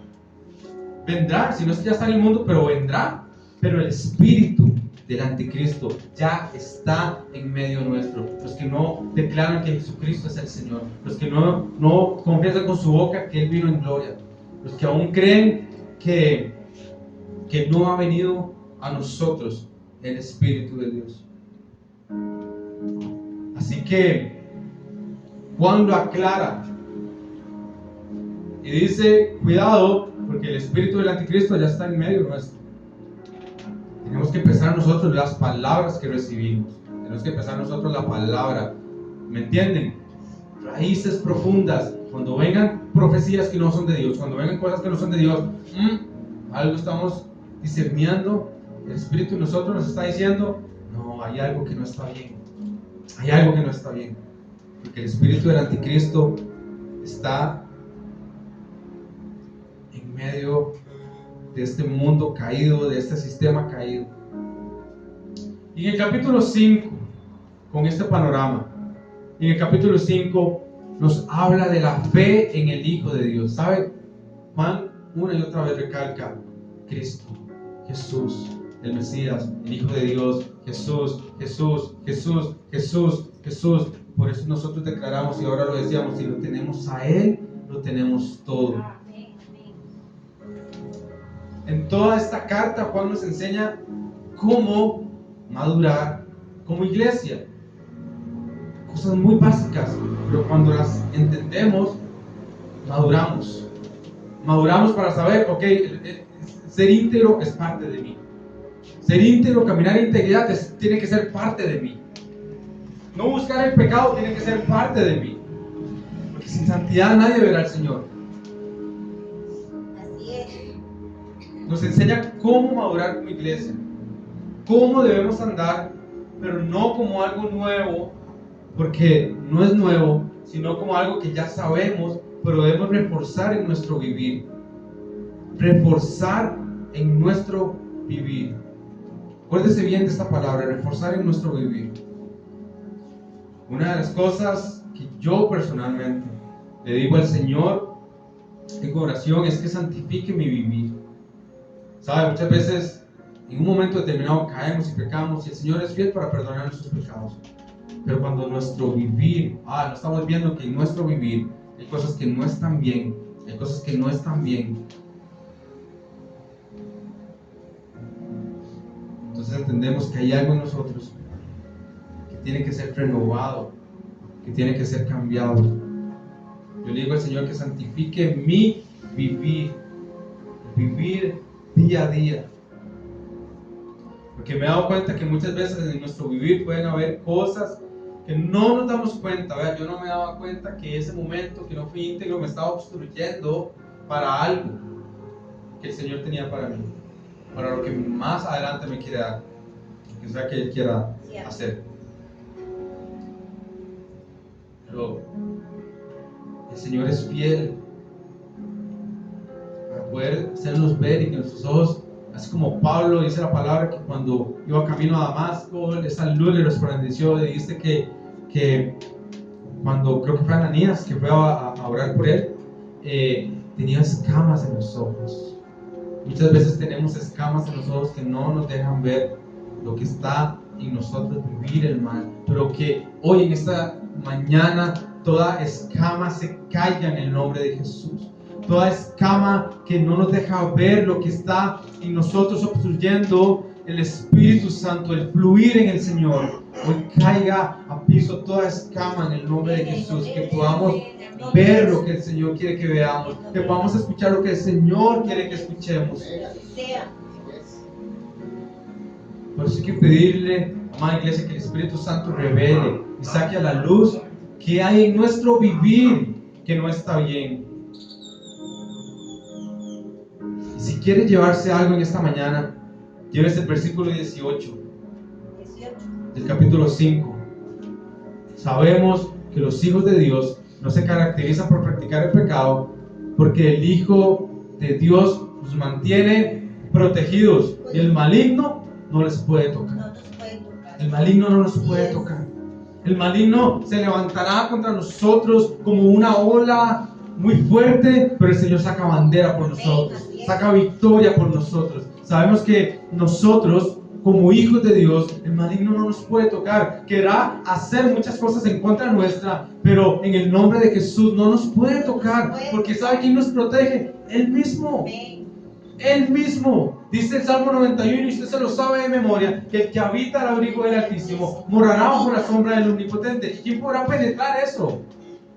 si no es que ya está en el mundo, pero vendrá. Pero el espíritu del anticristo ya está en medio nuestro. Los que no declaran que Jesucristo es el Señor, los que no confiesan con su boca que Él vino en gloria, los que aún creen que no ha venido a nosotros el Espíritu de Dios. Así que Juan lo aclara y dice: cuidado, porque el espíritu del anticristo ya está en medio nuestro. Tenemos que empezar nosotros las palabras que recibimos. Tenemos que empezar nosotros la palabra. ¿Me entienden? Raíces profundas. Cuando vengan profecías que no son de Dios, cuando vengan cosas que no son de Dios, algo estamos discerniendo. El espíritu de nosotros nos está diciendo: no, hay algo que no está bien. Hay algo que no está bien, porque el espíritu del anticristo está medio de este mundo caído, de este sistema caído. Y en el capítulo 5, con este panorama, en el capítulo 5 nos habla de la fe en el Hijo de Dios. ¿Sabe? Juan una y otra vez recalca: Cristo, Jesús, el Mesías, el Hijo de Dios, Jesús, Jesús, Jesús, Jesús, Jesús. Por eso nosotros declaramos, y ahora lo decíamos, si lo tenemos a Él, lo tenemos todo. En toda esta carta Juan nos enseña cómo madurar como iglesia. Cosas muy básicas, pero cuando las entendemos, maduramos. Maduramos para saber, ok, ser íntegro es parte de mí. Ser íntegro, caminar en integridad tiene que ser parte de mí. No buscar el pecado tiene que ser parte de mí. Porque sin santidad nadie verá al Señor. Así es. Nos enseña cómo madurar como iglesia, cómo debemos andar, pero no como algo nuevo, porque no es nuevo, sino como algo que ya sabemos, pero debemos reforzar en nuestro vivir. Reforzar en nuestro vivir. Acuérdese bien de esta palabra, reforzar en nuestro vivir. Una de las cosas que yo personalmente le digo al Señor en oración es que santifique mi vivir. ¿Sabe? Muchas veces en un momento determinado caemos y pecamos y el Señor es fiel para perdonar nuestros pecados. Pero cuando nuestro vivir, no estamos viendo que en nuestro vivir hay cosas que no están bien, hay cosas que no están bien. Entonces entendemos que hay algo en nosotros que tiene que ser renovado, que tiene que ser cambiado. Yo le digo al Señor que santifique mi vivir, vivir día a día. Porque me he dado cuenta que muchas veces en nuestro vivir pueden haber cosas que no nos damos cuenta. ¿Verdad? Yo no me daba cuenta que ese momento que no fui íntegro me estaba obstruyendo para algo que el Señor tenía para mí, para lo que más adelante me quiere dar, que sea que Él quiera hacer. Pero el Señor es fiel para poder hacernos ver y que nuestros ojos, así como Pablo dice la palabra que cuando iba camino a Damasco, esa luz le resplandeció y dice que cuando creo que fue Ananías que fue a orar por él, tenía escamas en los ojos. Muchas veces tenemos escamas en los ojos que no nos dejan ver lo que está en nosotros, vivir el mal, pero que hoy en esta mañana toda escama se caiga en el nombre de Jesús. Toda escama que no nos deja ver lo que está en nosotros obstruyendo el Espíritu Santo, el fluir en el Señor, hoy caiga a piso toda escama en el nombre de Jesús, que podamos ver lo que el Señor quiere que veamos, que podamos escuchar lo que el Señor quiere que escuchemos. Por eso hay que pedirle, amada iglesia, que el Espíritu Santo revele y saque a la luz que hay en nuestro vivir que no está bien. Y si quiere llevarse algo en esta mañana, llévese el versículo 18 del capítulo 5. Sabemos que los hijos de Dios no se caracterizan por practicar el pecado, porque el Hijo de Dios los mantiene protegidos y el maligno no les puede tocar. El maligno no nos puede tocar. El maligno se levantará contra nosotros como una ola muy fuerte, pero el Señor saca bandera por nosotros, saca victoria por nosotros. Sabemos que nosotros, como hijos de Dios, el maligno no nos puede tocar. Querrá hacer muchas cosas en contra nuestra, pero en el nombre de Jesús no nos puede tocar, porque ¿sabe quién nos protege? Él mismo. Él mismo. Dice el Salmo 91, y usted se lo sabe de memoria, que el que habita al abrigo del Altísimo morará bajo la sombra del Omnipotente. ¿Quién podrá penetrar eso?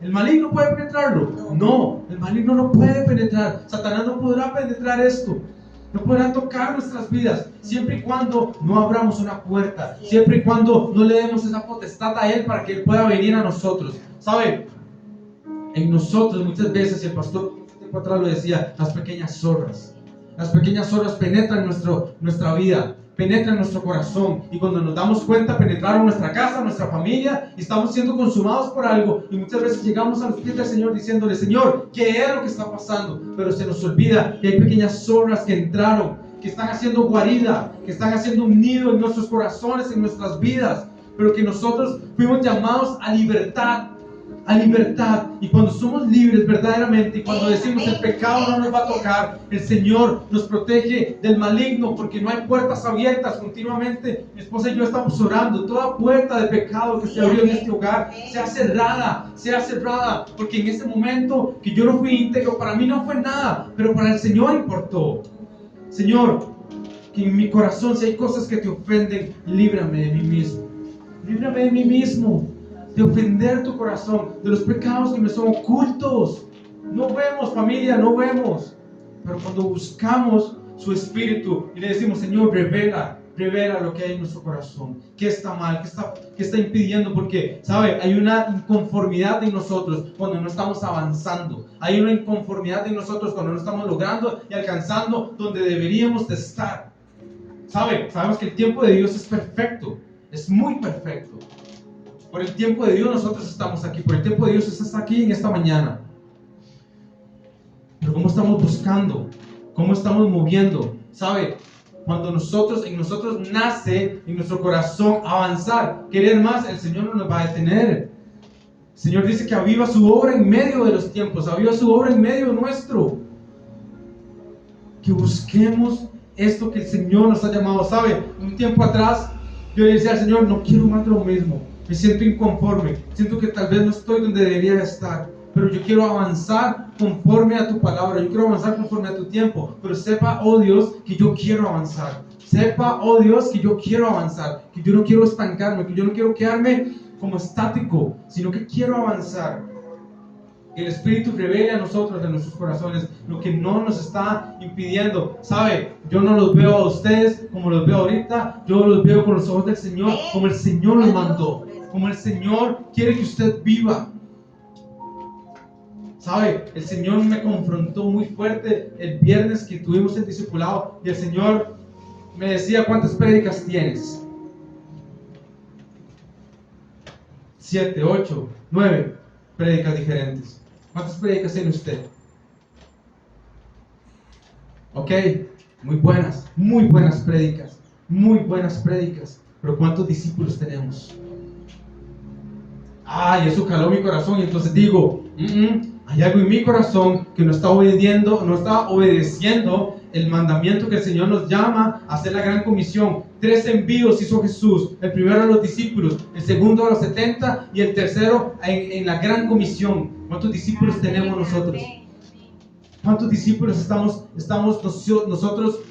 ¿El maligno puede penetrarlo? No, el maligno no puede penetrar. Satanás no podrá penetrar esto. No podrá tocar nuestras vidas, siempre y cuando no abramos una puerta, siempre y cuando no le demos esa potestad a Él para que Él pueda venir a nosotros. ¿Sabe? En nosotros muchas veces, y el pastor atrás lo decía, las pequeñas zorras penetran nuestra vida, penetra en nuestro corazón, y cuando nos damos cuenta penetraron nuestra casa, nuestra familia, y estamos siendo consumados por algo, y muchas veces llegamos a los pies del Señor diciéndole: Señor, ¿qué es lo que está pasando? Pero se nos olvida que hay pequeñas zorras que entraron, que están haciendo guarida, que están haciendo un nido en nuestros corazones, en nuestras vidas, pero que nosotros fuimos llamados a libertad. A libertad. Y cuando somos libres verdaderamente, y cuando decimos el pecado no nos va a tocar, el Señor nos protege del maligno, porque no hay puertas abiertas. Continuamente mi esposa y yo estamos orando: toda puerta de pecado que se abrió en este hogar sea cerrada, porque en ese momento que yo no fui íntegro, para mí no fue nada, pero para el Señor importó. Señor, que en mi corazón, si hay cosas que te ofenden, líbrame de mí mismo. Líbrame de mí mismo, de ofender tu corazón, de los pecados que me son ocultos. No vemos, familia, no vemos. Pero cuando buscamos su Espíritu y le decimos: Señor, revela lo que hay en nuestro corazón. ¿Qué está mal? ¿Qué está impidiendo? Porque, ¿sabe? Hay una inconformidad en nosotros cuando no estamos avanzando. Hay una inconformidad en nosotros cuando no estamos logrando y alcanzando donde deberíamos de estar. ¿Sabe? Sabemos que el tiempo de Dios es perfecto. Es muy perfecto. Por el tiempo de Dios nosotros estamos aquí. Por el tiempo de Dios estás aquí en esta mañana. Pero ¿cómo estamos buscando? ¿Cómo estamos moviendo? ¿Sabe? Cuando en nosotros nace en nuestro corazón avanzar, querer más, el Señor no nos va a detener. El Señor dice que aviva su obra en medio de los tiempos, aviva su obra en medio nuestro. Que busquemos esto que el Señor nos ha llamado. ¿Sabe? Un tiempo atrás yo decía al Señor: no quiero más de lo mismo, me siento inconforme, siento que tal vez no estoy donde debería estar, pero yo quiero avanzar conforme a tu palabra, yo quiero avanzar conforme a tu tiempo. Pero sepa, oh Dios, que yo quiero avanzar. Sepa, oh Dios, que yo quiero avanzar, que yo no quiero estancarme, que yo no quiero quedarme como estático, sino que quiero avanzar. El Espíritu revele a nosotros, en nuestros corazones, lo que no nos está impidiendo. ¿Sabe? Yo no los veo a ustedes como los veo ahorita. Yo los veo con los ojos del Señor, como el Señor los mandó, como el Señor quiere que usted viva. ¿Sabe? El Señor me confrontó muy fuerte el viernes que tuvimos el discipulado, y el Señor me decía: ¿cuántas prédicas tienes? 7, 8, 9 prédicas diferentes. ¿Cuántas prédicas tiene usted? Ok, muy buenas prédicas, pero ¿cuántos discípulos tenemos? Y eso caló mi corazón, y entonces digo: hay algo en mi corazón que no está obedeciendo el mandamiento que el Señor nos llama a hacer la gran comisión. 3 envíos hizo Jesús: el primero a los discípulos, el segundo a los 70, y el tercero en la gran comisión. ¿Cuántos discípulos tenemos nosotros? ¿Cuántos discípulos estamos nosotros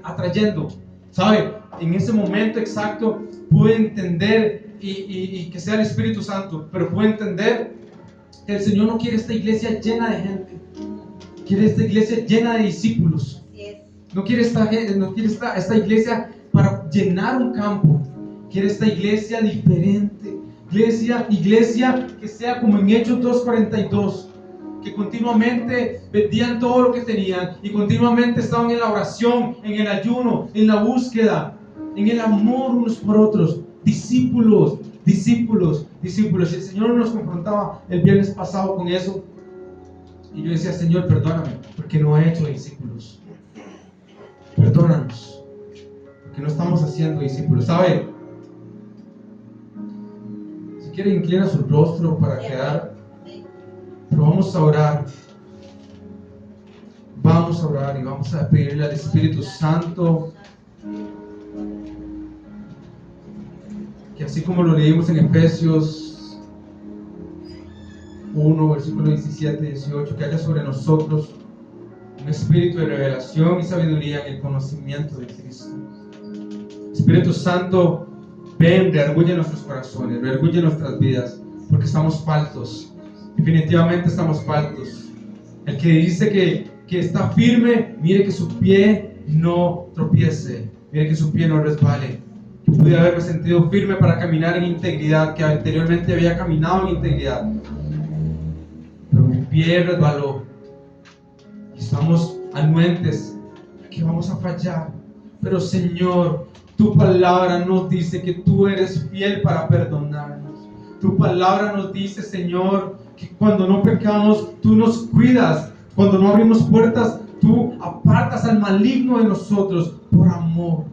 atrayendo? ¿Sabe? En ese momento exacto pude entender, y que sea el Espíritu Santo, pero pude entender que el Señor no quiere esta iglesia llena de gente, quiere esta iglesia llena de discípulos. No quiere esta iglesia para llenar un campo, quiere esta iglesia diferente, iglesia que sea como en Hechos 2:42, que continuamente vendían todo lo que tenían y continuamente estaban en la oración, en el ayuno, en la búsqueda, en el amor unos por otros. Discípulos. Y el Señor nos confrontaba el viernes pasado con eso, y yo decía: Señor, perdóname porque no he hecho discípulos. Perdónanos porque no estamos haciendo discípulos. ¿Sabe? Si quiere, inclina su rostro para quedar. Pero vamos a orar y vamos a pedirle al Espíritu Santo que, así como lo leímos en Efesios 1, versículo 17 y 18, que haya sobre nosotros un espíritu de revelación y sabiduría en el conocimiento de Cristo. Espíritu Santo, ven, reargulle nuestros corazones, reargulle nuestras vidas, porque estamos faltos. Definitivamente estamos faltos. El que dice que está firme, mire que su pie no tropiece, mire que su pie no resbale. Yo pude haberme sentido firme para caminar en integridad, que anteriormente había caminado en integridad, pero mi pie resbaló. Estamos anuentes que vamos a fallar, Pero Señor, tu palabra nos dice que tú eres fiel para perdonarnos. Tu palabra nos dice, Señor, que cuando no pecamos, tú nos cuidas. Cuando no abrimos puertas, tú apartas al maligno de nosotros por amor.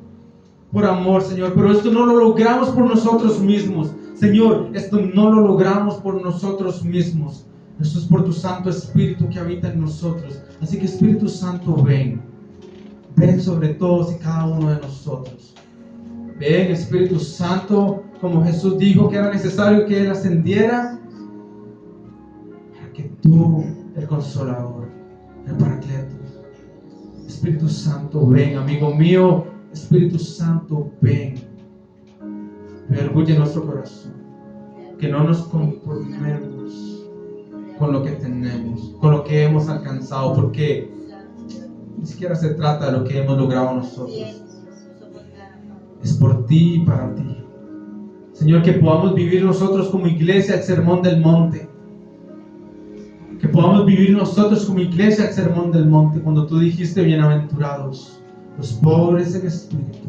Por amor, Señor. Pero esto no lo logramos por nosotros mismos. Señor, esto no lo logramos por nosotros mismos. Esto es por tu Santo Espíritu que habita en nosotros. Así que Espíritu Santo, ven. Ven sobre todos y cada uno de nosotros. Ven, Espíritu Santo, como Jesús dijo que era necesario que Él ascendiera, para que tú, el Consolador, el Paracleto, Espíritu Santo, ven, amigo mío, Espíritu Santo, ven. Redarguye nuestro corazón, que no nos conformemos con lo que tenemos, con lo que hemos alcanzado, porque ni siquiera se trata de lo que hemos logrado nosotros. Es por ti y para ti. Señor, que podamos vivir nosotros como iglesia el sermón del monte. Que podamos vivir nosotros como iglesia el sermón del monte, cuando tú dijiste: bienaventurados los pobres en espíritu,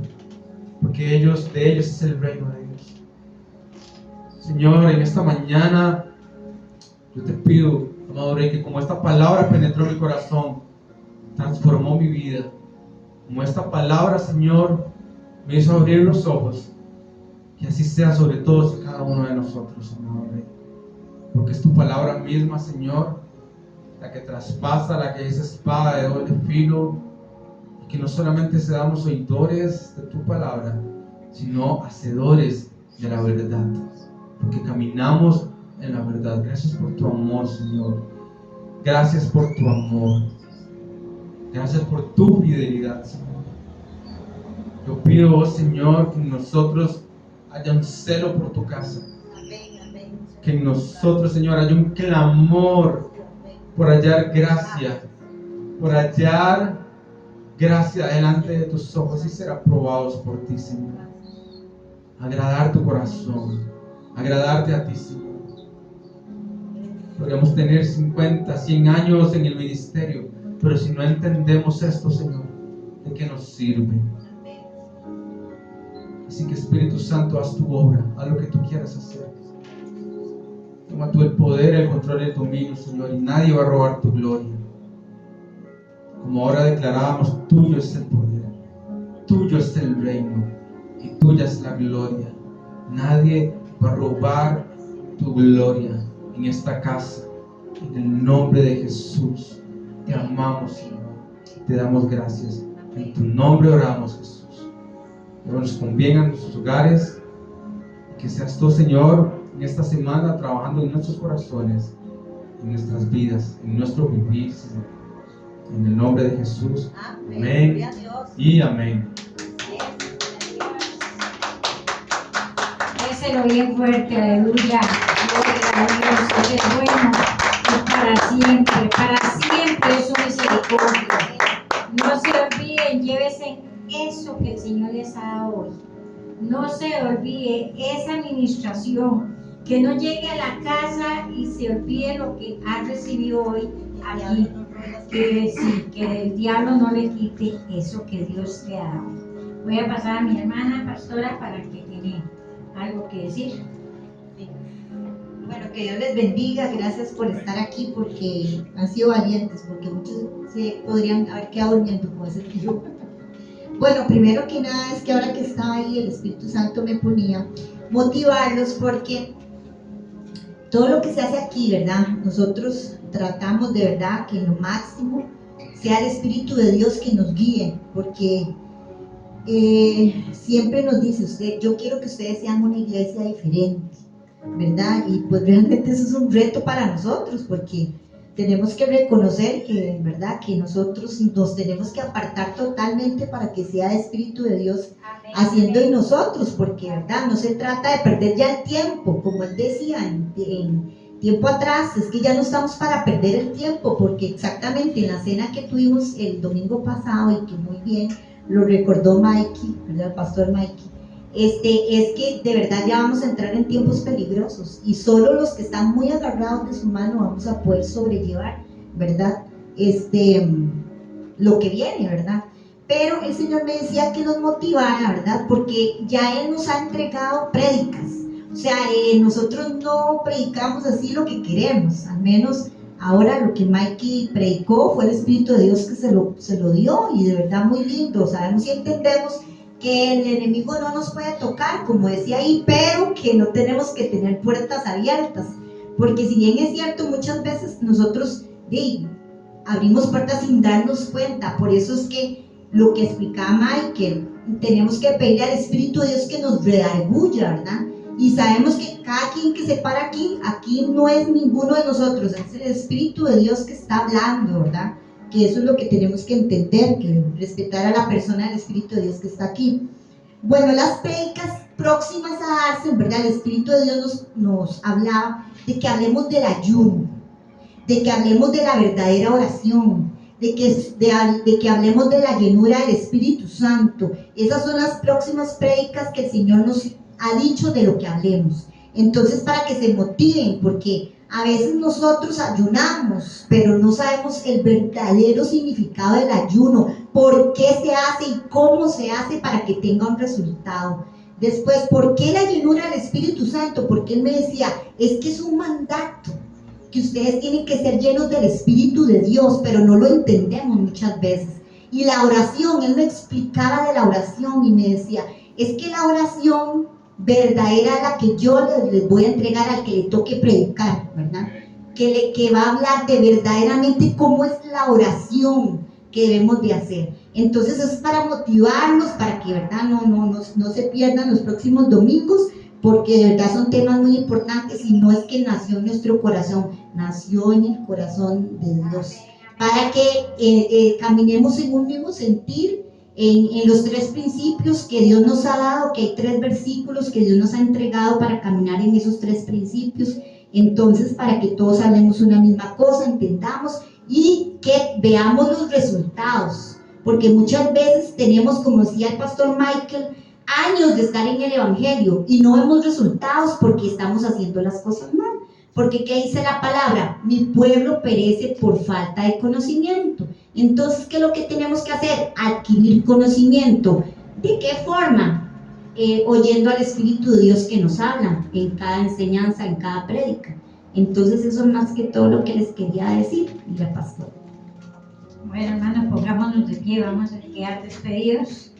porque de ellos es el reino de Dios. Señor, en esta mañana yo te pido, amado Rey, que como esta palabra penetró mi corazón, transformó mi vida, como esta palabra, Señor, me hizo abrir los ojos, que así sea sobre todos y cada uno de nosotros, amado Rey, porque es tu palabra misma, Señor, la que traspasa, la que es espada de doble filo, y que no solamente seamos oidores de tu palabra, sino hacedores de la verdad, porque caminamos en la verdad. Gracias por tu amor, Señor. Gracias por tu amor. Gracias por tu fidelidad, Señor. Yo pido, oh Señor, que en nosotros haya un celo por tu casa. Que en nosotros, Señor, haya un clamor por hallar gracia, delante de tus ojos y ser aprobados por ti, Señor. Agradar tu corazón, agradarte a ti, Señor. Podríamos tener 50, 100 años en el ministerio, pero si no entendemos esto, Señor, ¿de qué nos sirve? Así que Espíritu Santo, haz tu obra, haz lo que tú quieras hacer. Toma tú el poder, el control y el dominio, Señor, y nadie va a robar tu gloria. Como ahora declarábamos, tuyo es el poder, tuyo es el reino y tuya es la gloria. Nadie va a robar tu gloria en esta casa. En el nombre de Jesús, te amamos, Señor, te damos gracias. En tu nombre oramos, Jesús. Que nos convenga en nuestros hogares, que seas tú, Señor, en esta semana trabajando en nuestros corazones, en nuestras vidas, en nuestro vivir, Señor. En el nombre de Jesús, amén y amén. Déselo bien fuerte, aleluya. Gloria a Dios, Él es bueno y para siempre es su misericordia. No se olviden, llévese eso que el Señor les ha dado hoy. No se olvide esa administración, que no llegue a la casa y se olvide lo que ha recibido hoy aquí. Que sí, que el diablo no le quite eso que Dios le ha dado. Voy a pasar a mi hermana pastora para que tiene algo que decir. Bueno, que Dios les bendiga, gracias por estar aquí, porque han sido valientes, porque muchos se podrían haber quedado durmiendo con ese frío. Bueno, primero que nada es que ahora que estaba ahí el Espíritu Santo me ponía motivarlos, porque todo lo que se hace aquí, ¿verdad? Nosotros tratamos de verdad que en lo máximo sea el Espíritu de Dios que nos guíe, porque siempre nos dice usted: yo quiero que ustedes sean una iglesia diferente, ¿verdad? Y pues realmente eso es un reto para nosotros, porque tenemos que reconocer que, ¿verdad?, que nosotros nos tenemos que apartar totalmente para que sea el Espíritu de Dios haciendo en nosotros, porque, ¿verdad?, no se trata de perder ya el tiempo, como él decía en tiempo atrás, es que ya no estamos para perder el tiempo, porque exactamente en la cena que tuvimos el domingo pasado, y que muy bien lo recordó Mikey, ¿verdad?, el pastor Mikey, es que de verdad ya vamos a entrar en tiempos peligrosos, y solo los que están muy agarrados de su mano vamos a poder sobrellevar, ¿verdad?, lo que viene, ¿verdad? pero el Señor me decía que los motivara, ¿verdad? Porque ya Él nos ha entregado prédicas. O sea, nosotros no predicamos así lo que queremos, al menos ahora lo que Mikey predicó fue el Espíritu de Dios que se lo dio, y de verdad muy lindo. Sabemos y entendemos que el enemigo no nos puede tocar, como decía ahí, pero que no tenemos que tener puertas abiertas, porque si bien es cierto, muchas veces nosotros abrimos puertas sin darnos cuenta. Por eso es que lo que explicaba Michael, tenemos que pedirle al Espíritu de Dios que nos redarguya, ¿verdad? Y sabemos que cada quien que se para aquí no es ninguno de nosotros, es el Espíritu de Dios que está hablando, ¿verdad? Que eso es lo que tenemos que entender, que respetar a la persona del Espíritu de Dios que está aquí. Bueno, las prédicas próximas a darse, ¿verdad? El Espíritu de Dios nos hablaba de que hablemos del ayuno, de que hablemos de la verdadera oración, de que hablemos de la llenura del Espíritu Santo. Esas son las próximas prédicas que el Señor nos ha dicho de lo que hablemos. Entonces, para que se motiven, porque a veces nosotros ayunamos, pero no sabemos el verdadero significado del ayuno, por qué se hace y cómo se hace para que tenga un resultado. Después, ¿por qué la llenura del Espíritu Santo? Porque Él me decía, es que es un mandato, que ustedes tienen que ser llenos del Espíritu de Dios, pero no lo entendemos muchas veces. Y la oración, Él me explicaba de la oración y me decía, es que la oración verdadera es la que yo les voy a entregar al que le toque predicar, ¿verdad? Que va a hablar de verdaderamente cómo es la oración que debemos de hacer. Entonces es para motivarnos, para que, ¿verdad? No se pierdan los próximos domingos, porque de verdad son temas muy importantes, y no es que nació en nuestro corazón, nació en el corazón de Dios, para que caminemos en un mismo sentir, en los tres principios que Dios nos ha dado, que hay 3 versículos que Dios nos ha entregado para caminar en esos 3 principios. Entonces, para que todos hablemos una misma cosa, entendamos y que veamos los resultados, porque muchas veces tenemos, como decía el pastor Michael, años de estar en el Evangelio y no vemos resultados porque estamos haciendo las cosas mal. Porque ¿qué dice la palabra? Mi pueblo perece por falta de conocimiento. Entonces, ¿qué es lo que tenemos que hacer? Adquirir conocimiento. ¿De qué forma? Oyendo al Espíritu de Dios que nos habla en cada enseñanza, en cada prédica. Entonces, eso es más que todo lo que les quería decir, y la pastora. Bueno, hermanos, pongámonos de pie, vamos a quedar despedidos.